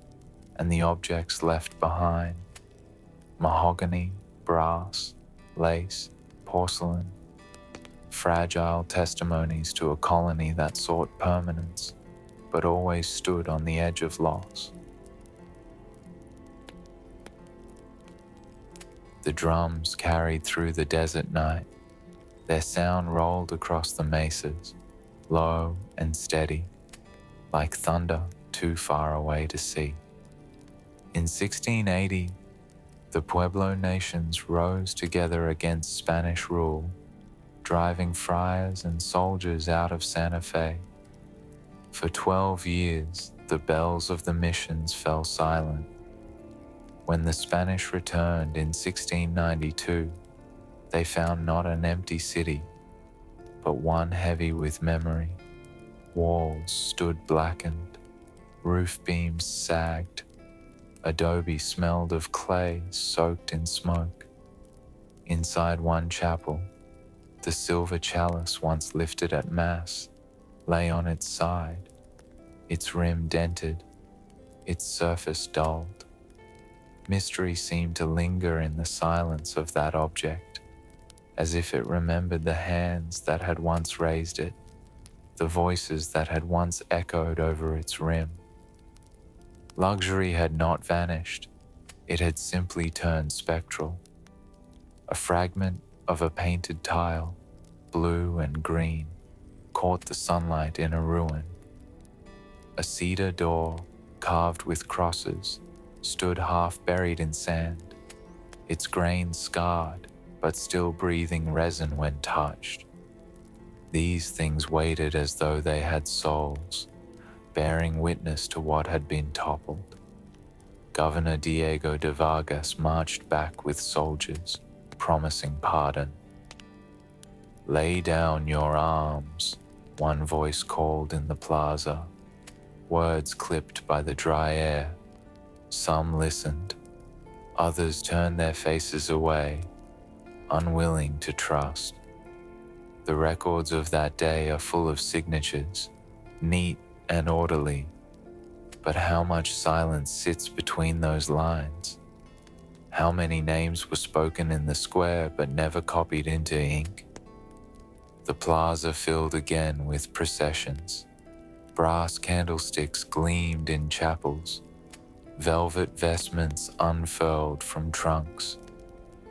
and the objects left behind. Mahogany, brass, lace, porcelain, fragile testimonies to a colony that sought permanence, but always stood on the edge of loss. The drums carried through the desert night. Their sound rolled across the mesas, low and steady, like thunder too far away to see. In 1680, the Pueblo nations rose together against Spanish rule, driving friars and soldiers out of Santa Fe. For 12 years, the bells of the missions fell silent. When the Spanish returned in 1692, they found not an empty city, but one heavy with memory. Walls stood blackened, roof beams sagged, adobe smelled of clay soaked in smoke. Inside one chapel, the silver chalice once lifted at Mass lay on its side, its rim dented, its surface dulled. Mystery seemed to linger in the silence of that object, as if it remembered the hands that had once raised it, the voices that had once echoed over its rim. Luxury had not vanished, it had simply turned spectral. A fragment of a painted tile, blue and green, caught the sunlight in a ruin. A cedar door, carved with crosses, stood half buried in sand, its grains scarred, but still breathing resin when touched. These things waited as though they had souls, bearing witness to what had been toppled. Governor Diego de Vargas marched back with soldiers, promising pardon. "Lay down your arms," one voice called in the plaza, words clipped by the dry air. Some listened, others turned their faces away, unwilling to trust. The records of that day are full of signatures, neat and orderly, but how much silence sits between those lines? How many names were spoken in the square but never copied into ink? The plaza filled again with processions. Brass candlesticks gleamed in chapels, velvet vestments unfurled from trunks,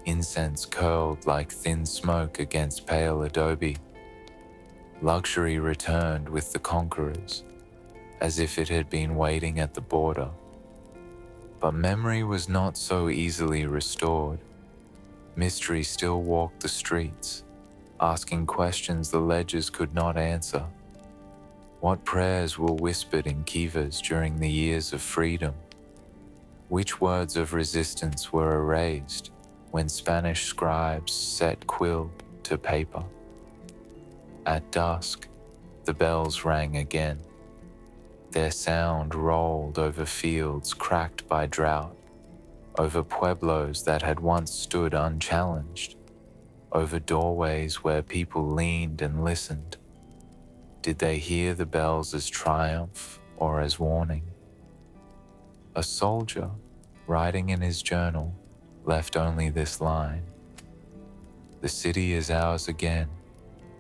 incense curled like thin smoke against pale adobe. Luxury returned with the conquerors, as if it had been waiting at the border. But memory was not so easily restored. Mystery still walked the streets, asking questions the ledgers could not answer. What prayers were whispered in kivas during the years of freedom? Which words of resistance were erased when Spanish scribes set quill to paper? At dusk, the bells rang again. Their sound rolled over fields cracked by drought, over pueblos that had once stood unchallenged, over doorways where people leaned and listened. Did they hear the bells as triumph or as warning? A soldier, writing in his journal, left only this line: "The city is ours again,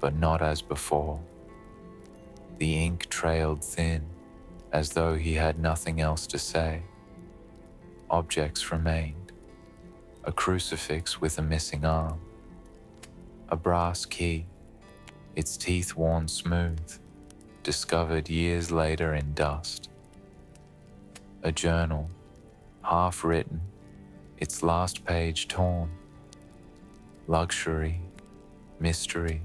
but not as before." The ink trailed thin, as though he had nothing else to say. Objects remained: a crucifix with a missing arm, a brass key, its teeth worn smooth, discovered years later in dust, a journal, half written, its last page torn. Luxury, mystery,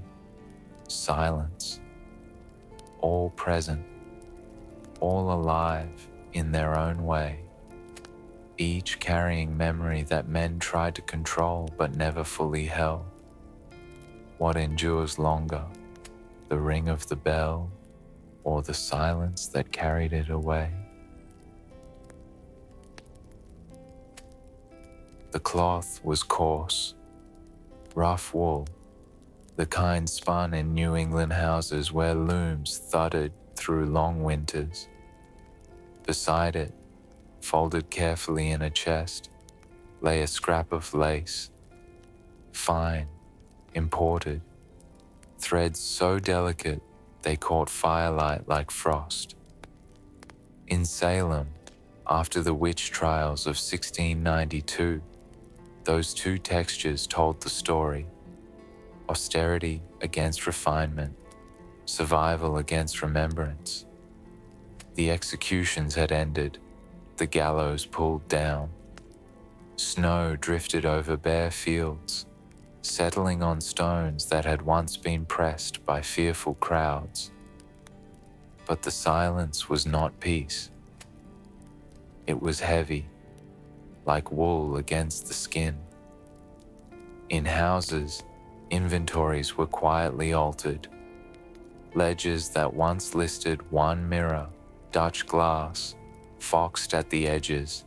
silence, all present, all alive in their own way, each carrying memory that men tried to control but never fully held. What endures longer, the ring of the bell or the silence that carried it away? The cloth was coarse, rough wool, the kind spun in New England houses where looms thudded through long winters. Beside it, folded carefully in a chest, lay a scrap of lace, fine, imported, threads so delicate they caught firelight like frost. In Salem, after the witch trials of 1692, those two textures told the story: austerity against refinement, survival against remembrance. The executions had ended, the gallows pulled down. Snow drifted over bare fields, settling on stones that had once been pressed by fearful crowds. But the silence was not peace. It was heavy, like wool against the skin. In houses, inventories were quietly altered. Ledgers that once listed one mirror, Dutch glass, foxed at the edges,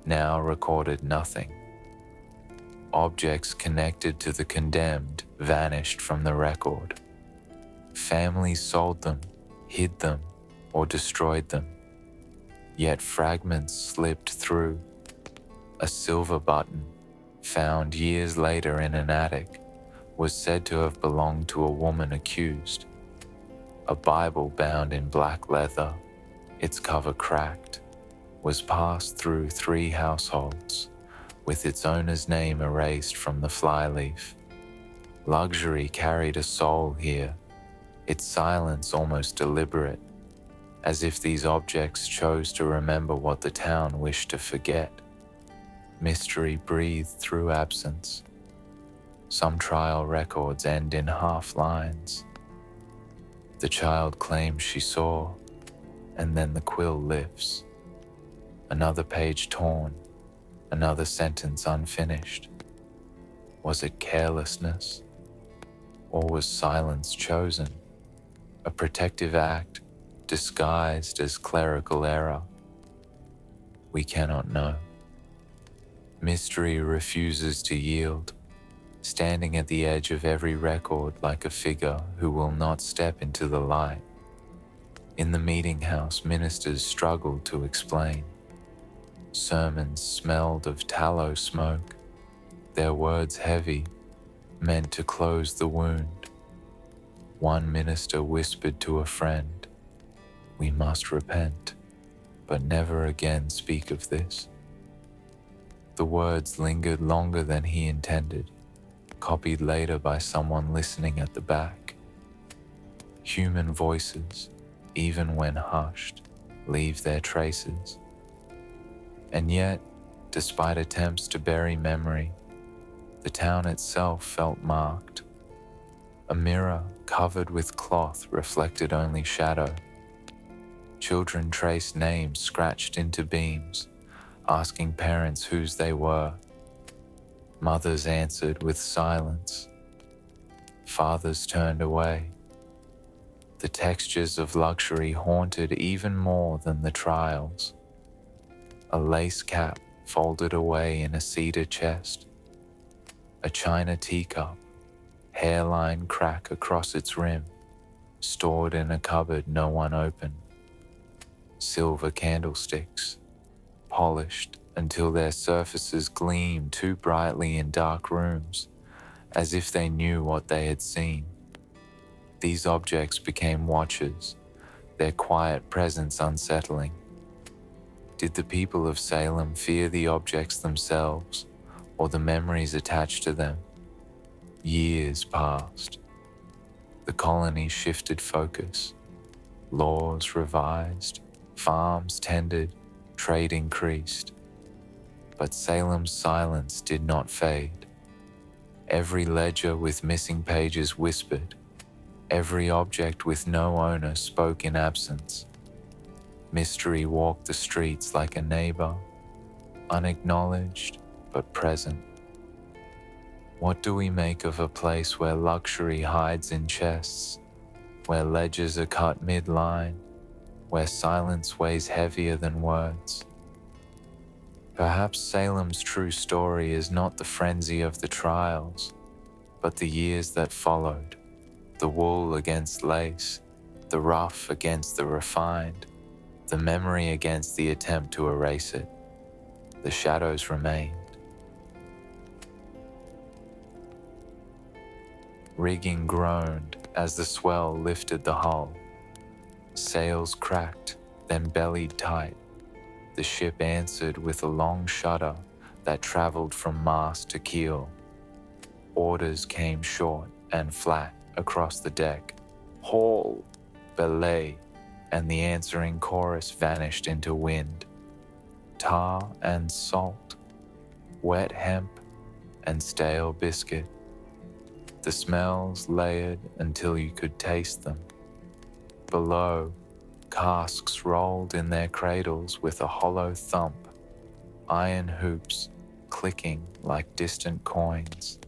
now recorded nothing. Objects connected to the condemned vanished from the record. Families sold them, hid them, or destroyed them. Yet fragments slipped through. A silver button, found years later in an attic, was said to have belonged to a woman accused. A Bible bound in black leather, its cover cracked, was passed through 3 households, with its owner's name erased from the flyleaf. Luxury carried a soul here, its silence almost deliberate, as if these objects chose to remember what the town wished to forget. Mystery breathed through absence. Some trial records end in half lines. The child claims she saw, and then the quill lifts. Another page torn, another sentence unfinished. Was it carelessness? Or was silence chosen? A protective act disguised as clerical error? We cannot know. Mystery refuses to yield, standing at the edge of every record like a figure who will not step into the light. In the meeting house, ministers struggled to explain. Sermons smelled of tallow smoke, their words heavy, meant to close the wound. One minister whispered to a friend, "We must repent, but never again speak of this." The words lingered longer than he intended, copied later by someone listening at the back. Human voices, even when hushed, leave their traces. And yet, despite attempts to bury memory, the town itself felt marked. A mirror covered with cloth reflected only shadow. Children traced names scratched into beams, asking parents whose they were. Mothers answered with silence. Fathers turned away. The textures of luxury haunted even more than the trials. A lace cap folded away in a cedar chest. A china teacup, hairline crack across its rim, stored in a cupboard no one opened. Silver candlesticks, polished until their surfaces gleamed too brightly in dark rooms, as if they knew what they had seen. These objects became watchers, their quiet presence unsettling. Did the people of Salem fear the objects themselves, or the memories attached to them? Years passed. The colonies shifted focus. Laws revised, farms tended, trade increased. But Salem's silence did not fade. Every ledger with missing pages whispered. Every object with no owner spoke in absence. Mystery walked the streets like a neighbor, unacknowledged but present. What do we make of a place where luxury hides in chests, where ledgers are cut mid-line, where silence weighs heavier than words? Perhaps Salem's true story is not the frenzy of the trials, but the years that followed, the wool against lace, the rough against the refined, the memory against the attempt to erase it. The shadows remained. Rigging groaned as the swell lifted the hull. Sails cracked, then bellied tight. The ship answered with a long shudder that traveled from mast to keel. Orders came short and flat across the deck. Haul, belay, and the answering chorus vanished into wind. Tar and salt, wet hemp and stale biscuit. The smells layered until you could taste them. Below, Casks rolled in their cradles with a hollow thump, iron hoops clicking like distant coins.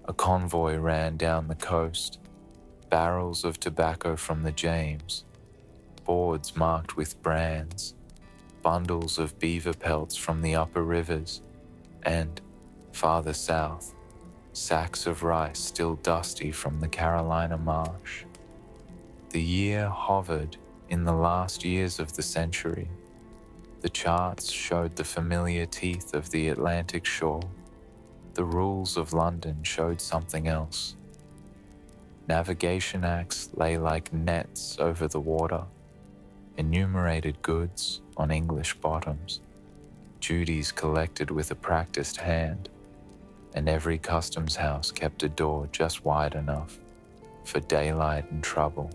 A convoy ran down the coast, barrels of tobacco from the James, boards marked with brands, bundles of beaver pelts from the upper rivers, and, farther south, sacks of rice still dusty from the Carolina marsh. The year hovered in the last years of the century. The charts showed the familiar teeth of the Atlantic shore. The rules of London showed something else. Navigation acts lay like nets over the water, enumerated goods on English bottoms, duties collected with a practiced hand, and every customs house kept a door just wide enough for daylight and trouble.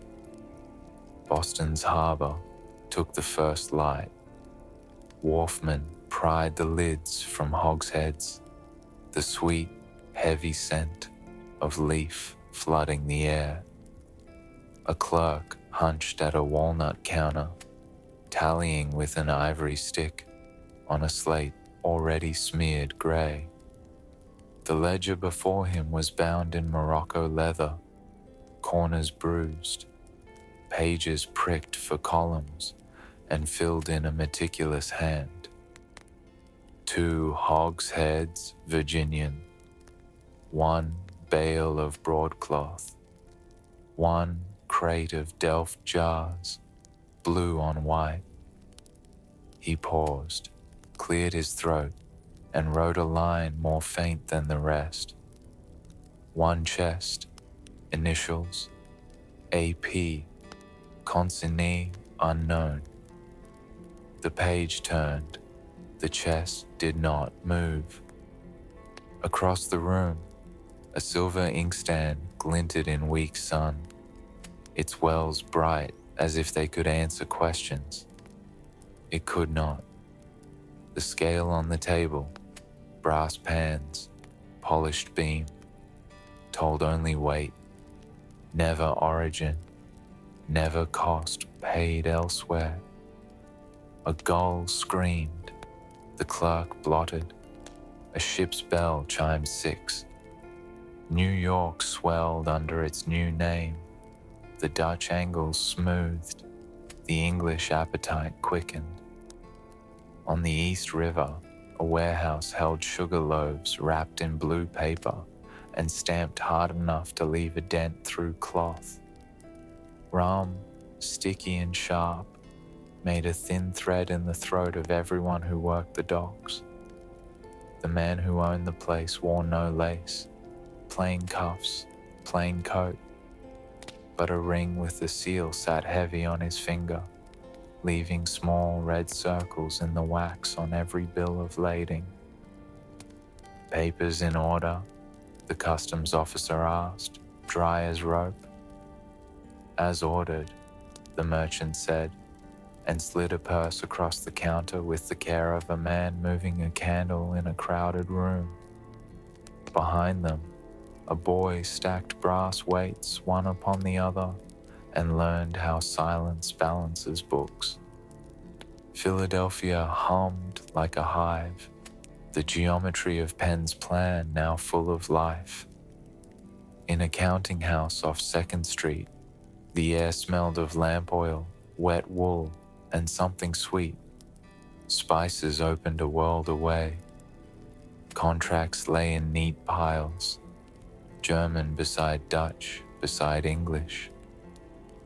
Boston's harbor took the first light. Wharfmen pried the lids from hogsheads, the sweet, heavy scent of leaf flooding the air. A clerk hunched at a walnut counter, tallying with an ivory stick on a slate already smeared grey. The ledger before him was bound in Morocco leather, corners bruised, pages pricked for columns and filled in a meticulous hand. 2 hogsheads Virginian, 1 bale of broadcloth, 1 crate of Delft jars, blue on white. He paused, cleared his throat, and wrote a line more faint than the rest. 1 chest, initials, AP, consignee unknown. The page turned. The chest did not move. Across the room, a silver inkstand glinted in weak sun, its wells bright as if they could answer questions. It could not. The scale on the table, brass pans, polished beam, told only weight, never origin, never cost paid elsewhere. A gull screamed, the clerk blotted, a ship's bell chimed 6. New York swelled under its new name, the Dutch angles smoothed, the English appetite quickened. On the East River, a warehouse held sugar loaves wrapped in blue paper and stamped hard enough to leave a dent through cloth. Rum, sticky and sharp, made a thin thread in the throat of everyone who worked the docks. The man who owned the place wore no lace, plain cuffs, plain coat, but a ring with the seal sat heavy on his finger, leaving small red circles in the wax on every bill of lading. Papers in order? The customs officer asked, dry as rope. As ordered, the merchant said, and slid a purse across the counter with the care of a man moving a candle in a crowded room. Behind them, a boy stacked brass weights one upon the other and learned how silence balances books. Philadelphia hummed like a hive, the geometry of Penn's plan now full of life. In a counting house off 2nd Street, the air smelled of lamp oil, wet wool, and something sweet. Spices opened a world away. Contracts lay in neat piles, German beside Dutch, beside English.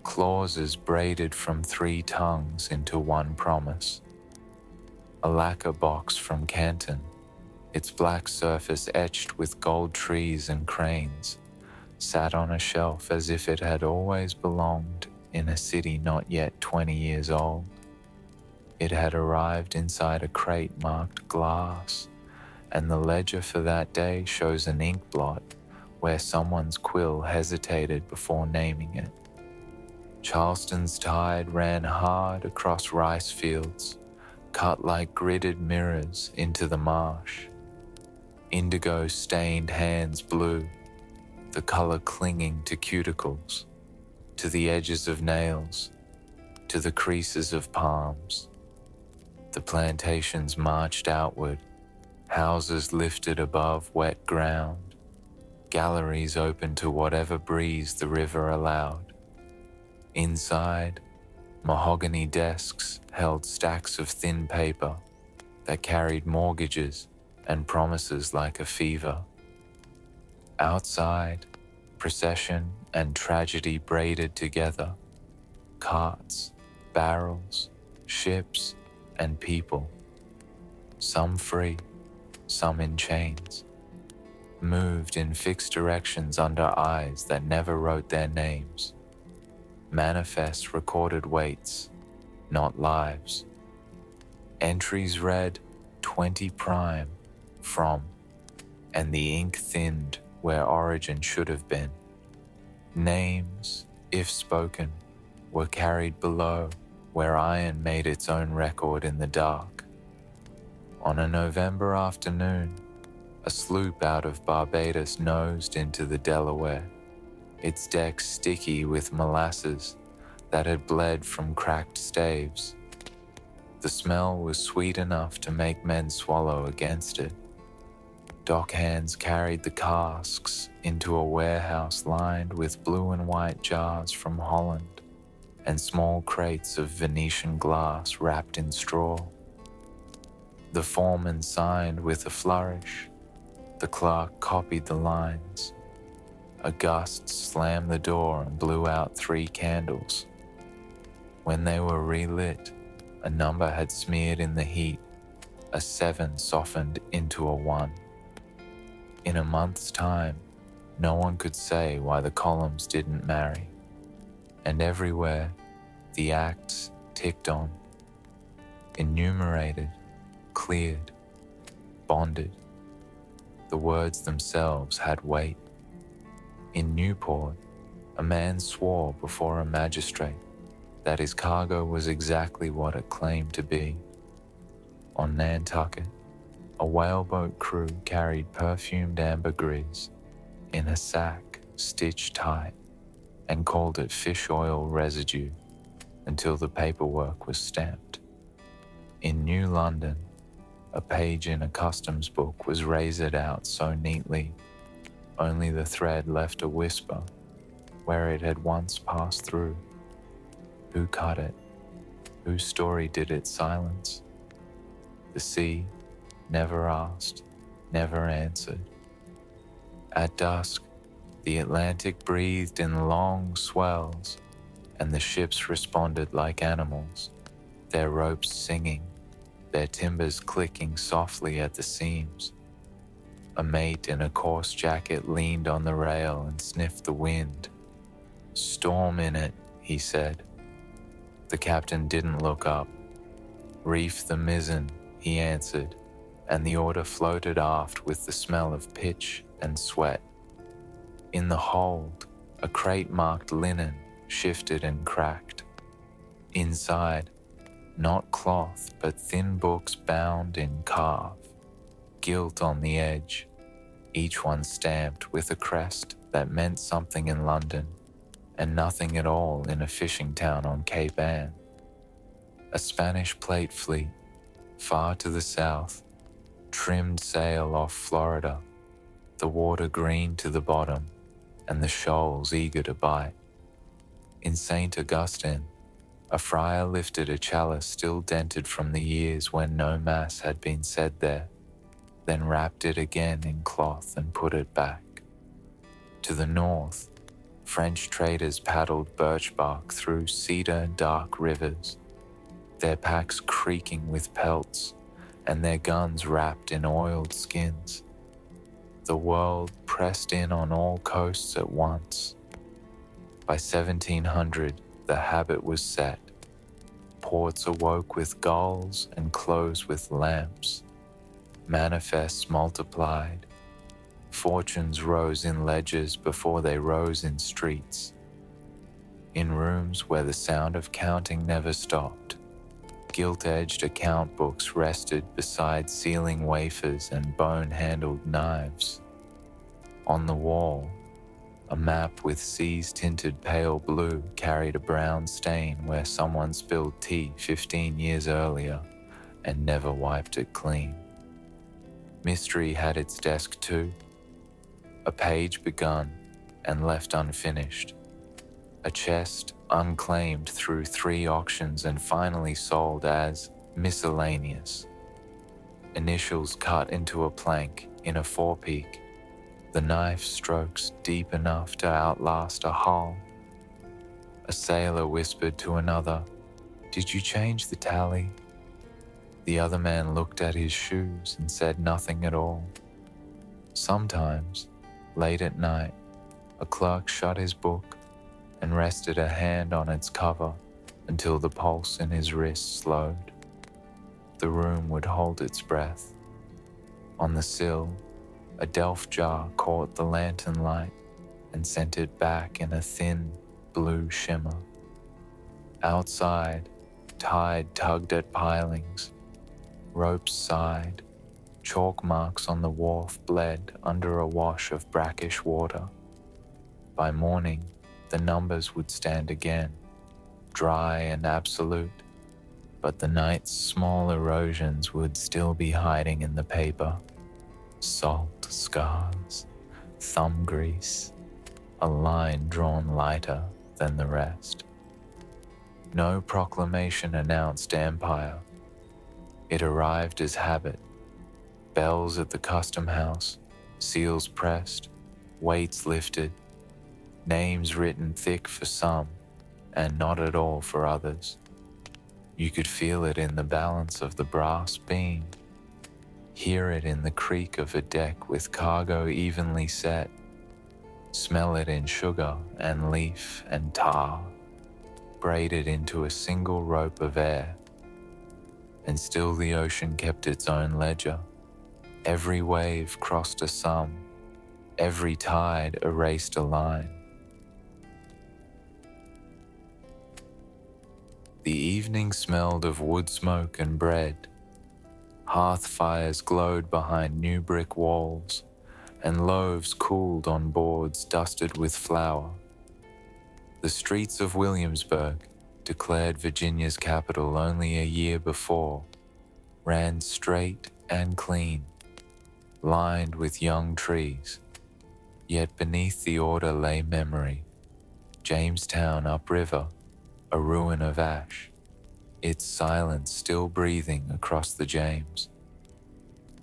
Clauses braided from 3 tongues into 1 promise. A lacquer box from Canton, its black surface etched with gold trees and cranes, sat on a shelf as if it had always belonged in a city not yet 20 years old. It had arrived inside a crate marked glass, and the ledger for that day shows an ink blot where someone's quill hesitated before naming it. Charleston's tide ran hard across rice fields, cut like gridded mirrors into the marsh. Indigo-stained hands blue, the color clinging to cuticles, to the edges of nails, to the creases of palms. The plantations marched outward, houses lifted above wet ground, galleries open to whatever breeze the river allowed. Inside, mahogany desks held stacks of thin paper that carried mortgages and promises like a fever. Outside, procession and tragedy braided together, carts, barrels, ships, and people, some free, some in chains, moved in fixed directions under eyes that never wrote their names. Manifest recorded weights, not lives. Entries read 20 prime from, and the ink thinned where origin should have been. Names, if spoken, were carried below where iron made its own record in the dark. On a November afternoon, a sloop out of Barbados nosed into the Delaware, its decks sticky with molasses that had bled from cracked staves. The smell was sweet enough to make men swallow against it. Dock hands carried the casks into a warehouse lined with blue and white jars from Holland and small crates of Venetian glass wrapped in straw. The foreman signed with a flourish. The clerk copied the lines. A gust slammed the door and blew out 3 candles. When they were relit, a number had smeared in the heat, a 7 softened into a 1. In a month's time, no one could say why the columns didn't marry. And everywhere, the acts ticked on. Enumerated, cleared, bonded. The words themselves had weight. In Newport, a man swore before a magistrate that his cargo was exactly what it claimed to be. On Nantucket, a whaleboat crew carried perfumed ambergris in a sack stitched tight and called it fish oil residue until the paperwork was stamped. In New London, a page in a customs book was razored out so neatly, only the thread left a whisper where it had once passed through. Who cut it? Whose story did it silence? The sea never asked, never answered. At dusk, the Atlantic breathed in long swells, and the ships responded like animals, their ropes singing, their timbers clicking softly at the seams. A mate in a coarse jacket leaned on the rail and sniffed the wind. "Storm in it," he said. The captain didn't look up. "Reef the mizzen," he answered, and the order floated aft with the smell of pitch and sweat. In the hold, a crate marked linen shifted and cracked. Inside, not cloth but thin books bound in calf, gilt on the edge, each one stamped with a crest that meant something in London and nothing at all in a fishing town on Cape Ann. A Spanish plate fleet, far to the south, trimmed sail off Florida, the water green to the bottom and the shoals eager to bite. In St. Augustine, a friar lifted a chalice still dented from the years when no mass had been said there, then wrapped it again in cloth and put it back. To the north, French traders paddled birch bark through cedar dark rivers, their packs creaking with pelts and their guns wrapped in oiled skins. The world pressed in on all coasts at once. By 1700, the habit was set. Ports awoke with gulls and closed with lamps. Manifests multiplied. Fortunes rose in ledgers before they rose in streets. In rooms where the sound of counting never stopped, gilt-edged account books rested beside sealing wafers and bone-handled knives. On the wall, A map with seas tinted pale blue carried a brown stain where someone spilled tea 15 years earlier and never wiped it clean. Mystery had its desk too, a page begun and left unfinished, a chest unclaimed through 3 auctions and finally sold as miscellaneous. Initials cut into a plank in a forepeak, the knife strokes deep enough to outlast a hull. A sailor whispered to another, "Did you change the tally?" The other man looked at his shoes and said nothing at all. Sometimes, late at night, a clerk shut his book and rested a hand on its cover until the pulse in his wrist slowed. The room would hold its breath. On the sill, a delf jar caught the lantern light and sent it back in a thin, blue shimmer. Outside, tide tugged at pilings. Ropes sighed. Chalk marks on the wharf bled under a wash of brackish water. By morning, the numbers would stand again, dry and absolute, but the night's small erosions would still be hiding in the paper. Salt scars, thumb grease, a line drawn lighter than the rest. No proclamation announced empire. It arrived as habit. Bells at the custom house, seals pressed, weights lifted, names written thick for some and not at all for others. You could feel it in the balance of the brass beam, hear it in the creak of a deck with cargo evenly set, smell it in sugar and leaf and tar, braided into a single rope of air. And still the ocean kept its own ledger. Every wave crossed a sum, every tide erased a line. The evening smelled of wood smoke and bread. Hearth fires glowed behind new brick walls, and loaves cooled on boards dusted with flour. The streets of Williamsburg, declared Virginia's capital only a year before, ran straight and clean, lined with young trees. Yet beneath the order lay memory. Jamestown upriver, a ruin of ash, its silence still breathing across the James.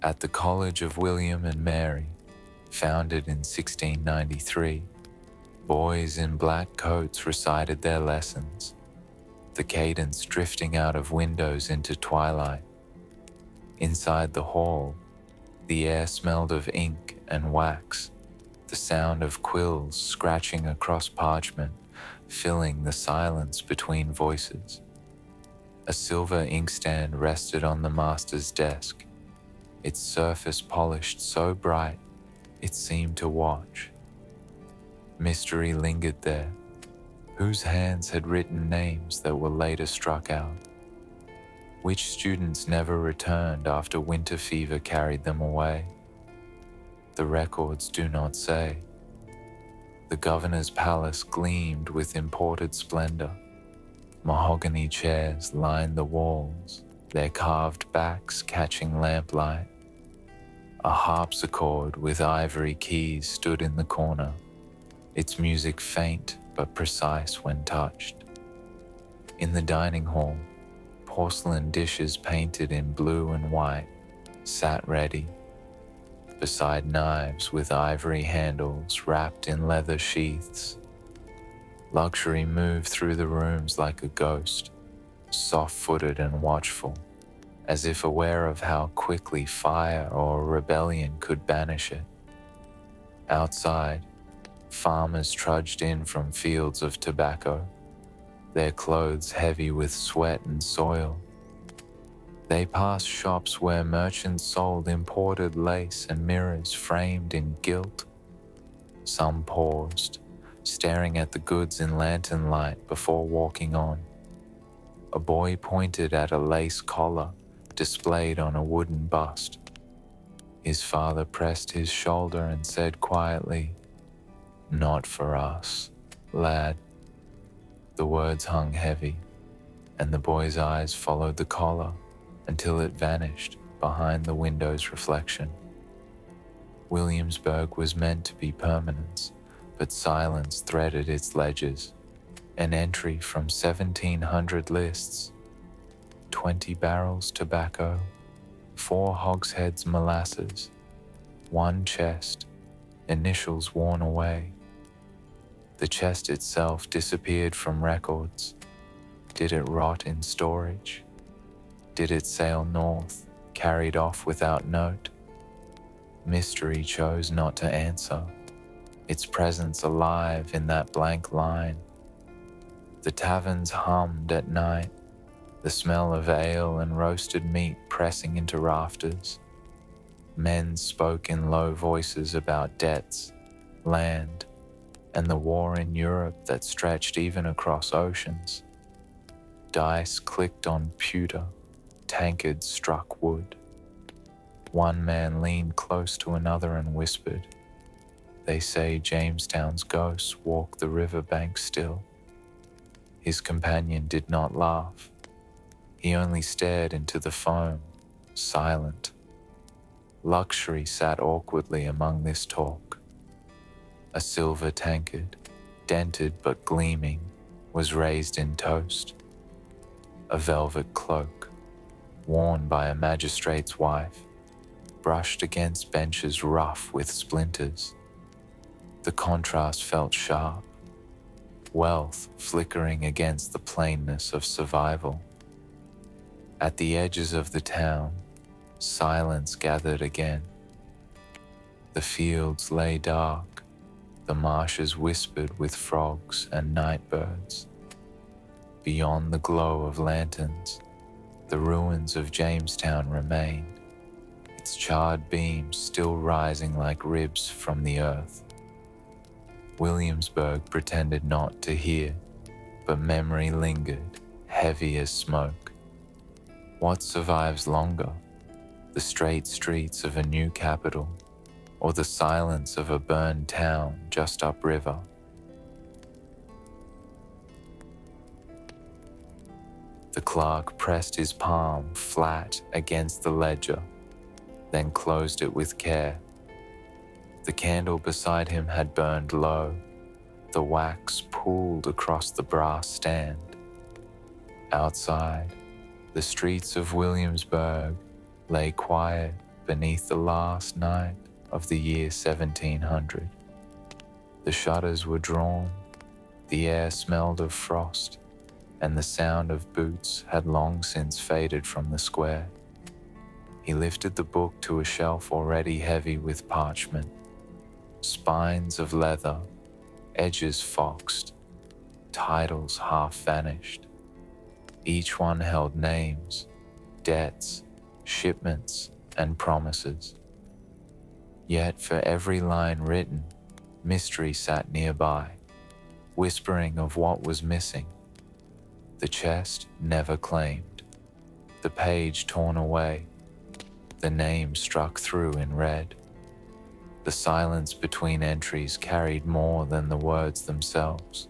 At the College of William and Mary, founded in 1693, boys in black coats recited their lessons, the cadence drifting out of windows into twilight. Inside the hall, the air smelled of ink and wax, the sound of quills scratching across parchment, filling the silence between voices. A silver inkstand rested on the master's desk, its surface polished so bright it seemed to watch. Mystery lingered there. Whose hands had written names that were later struck out? Which students never returned after winter fever carried them away? The records do not say. The governor's palace gleamed with imported splendor. Mahogany chairs lined the walls, their carved backs catching lamplight. A harpsichord with ivory keys stood in the corner, its music faint but precise when touched. In the dining hall, porcelain dishes painted in blue and white sat ready, beside knives with ivory handles wrapped in leather sheaths. Luxury moved through the rooms like a ghost, soft-footed and watchful, as if aware of how quickly fire or rebellion could banish it. Outside, farmers trudged in from fields of tobacco, their clothes heavy with sweat and soil. They passed shops where merchants sold imported lace and mirrors framed in gilt. Some paused, staring at the goods in lantern light before walking on. A boy pointed at a lace collar displayed on a wooden bust. His father pressed his shoulder and said quietly, Not for us, lad. The words hung heavy, and the boy's eyes followed the collar until it vanished behind the window's reflection. Williamsburg was meant to be permanence, but silence threaded its ledgers. An entry from 1700 lists: 20 barrels tobacco, 4 hogsheads molasses, 1 chest, initials worn away. The chest itself disappeared from records. Did it rot in storage? Did it sail north, carried off without note? Mystery chose not to answer, its presence alive in that blank line. The taverns hummed at night, the smell of ale and roasted meat pressing into rafters. Men spoke in low voices about debts, land, and the war in Europe that stretched even across oceans. Dice clicked on pewter, tankards struck wood. One man leaned close to another and whispered, "They say Jamestown's ghosts walk the riverbank still." His companion did not laugh. He only stared into the foam, silent. Luxury sat awkwardly among this talk. A silver tankard, dented but gleaming, was raised in toast. A velvet cloak, worn by a magistrate's wife, brushed against benches rough with splinters. The contrast felt sharp, wealth flickering against the plainness of survival. At the edges of the town, silence gathered again. The fields lay dark, the marshes whispered with frogs and nightbirds. Beyond the glow of lanterns, the ruins of Jamestown remained, its charred beams still rising like ribs from the earth. Williamsburg pretended not to hear, but memory lingered, heavy as smoke. What survives longer? The straight streets of a new capital, or the silence of a burned town just upriver? The clerk pressed his palm flat against the ledger, then closed it with care. The candle beside him had burned low, the wax pooled across the brass stand. Outside, the streets of Williamsburg lay quiet beneath the last night of the year 1700. The shutters were drawn, the air smelled of frost, and the sound of boots had long since faded from the square. He lifted the book to a shelf already heavy with parchment. Spines of leather, edges foxed, titles half vanished. Each one held names, debts, shipments, and promises. Yet for every line written, mystery sat nearby, whispering of what was missing. The chest never claimed, the page torn away, the name struck through in red. The silence between entries carried more than the words themselves.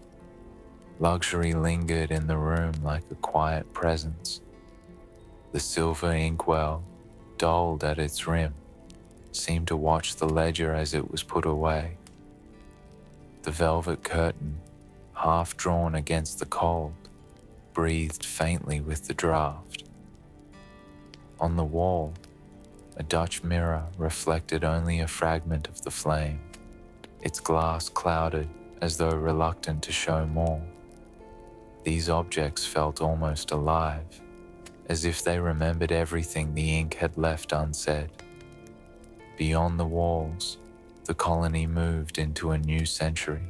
Luxury lingered in the room like a quiet presence. The silver inkwell, dulled at its rim, seemed to watch the ledger as it was put away. The velvet curtain, half drawn against the cold, breathed faintly with the draught. On the wall, a Dutch mirror reflected only a fragment of the flame, its glass clouded as though reluctant to show more. These objects felt almost alive, as if they remembered everything the ink had left unsaid. Beyond the walls, the colony moved into a new century.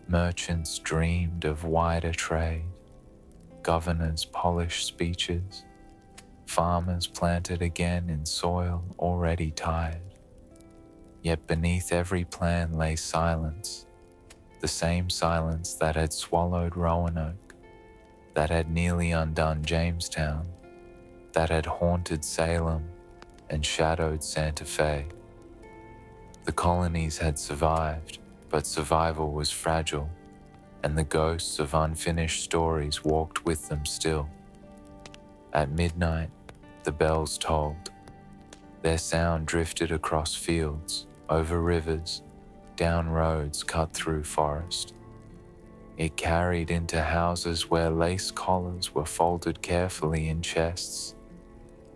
Merchants dreamed of wider trade, governors polished speeches, farmers planted again in soil already tired. Yet beneath every plan lay silence, the same silence that had swallowed Roanoke, that had nearly undone Jamestown, that had haunted Salem and shadowed Santa Fe. The colonies had survived, but survival was fragile, and the ghosts of unfinished stories walked with them still. At midnight, the bells tolled. Their sound drifted across fields, over rivers, down roads cut through forest. It carried into houses where lace collars were folded carefully in chests,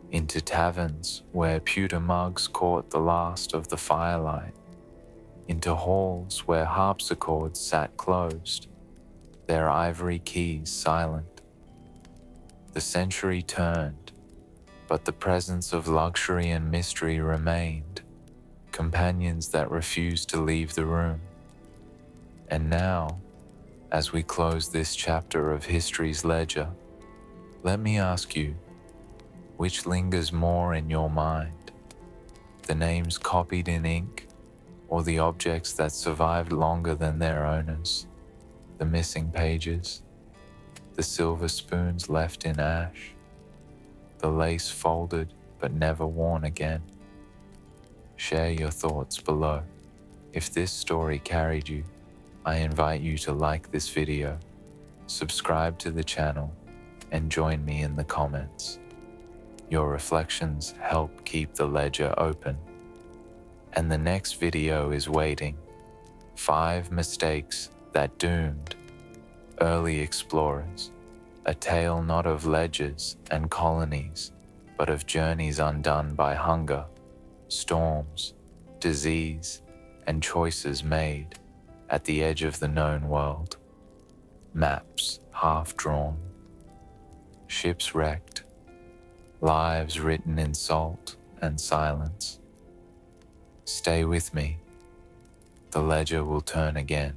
into taverns where pewter mugs caught the last of the firelight, into halls where harpsichords sat closed, their ivory keys silent. The century turned, but the presence of luxury and mystery remained, companions that refused to leave the room. And now, as we close this chapter of history's ledger, let me ask you, which lingers more in your mind? The names copied in ink, or the objects that survived longer than their owners? The missing pages, the silver spoons left in ash, the lace folded but never worn again. Share your thoughts below. If this story carried you, I invite you to like this video, subscribe to the channel, and join me in the comments. Your reflections help keep the ledger open. And the next video is waiting. 5 mistakes that doomed early explorers. A tale not of ledgers and colonies, but of journeys undone by hunger, storms, disease, and choices made at the edge of the known world. Maps half drawn, ships wrecked, lives written in salt and silence. Stay with me. The ledger will turn again.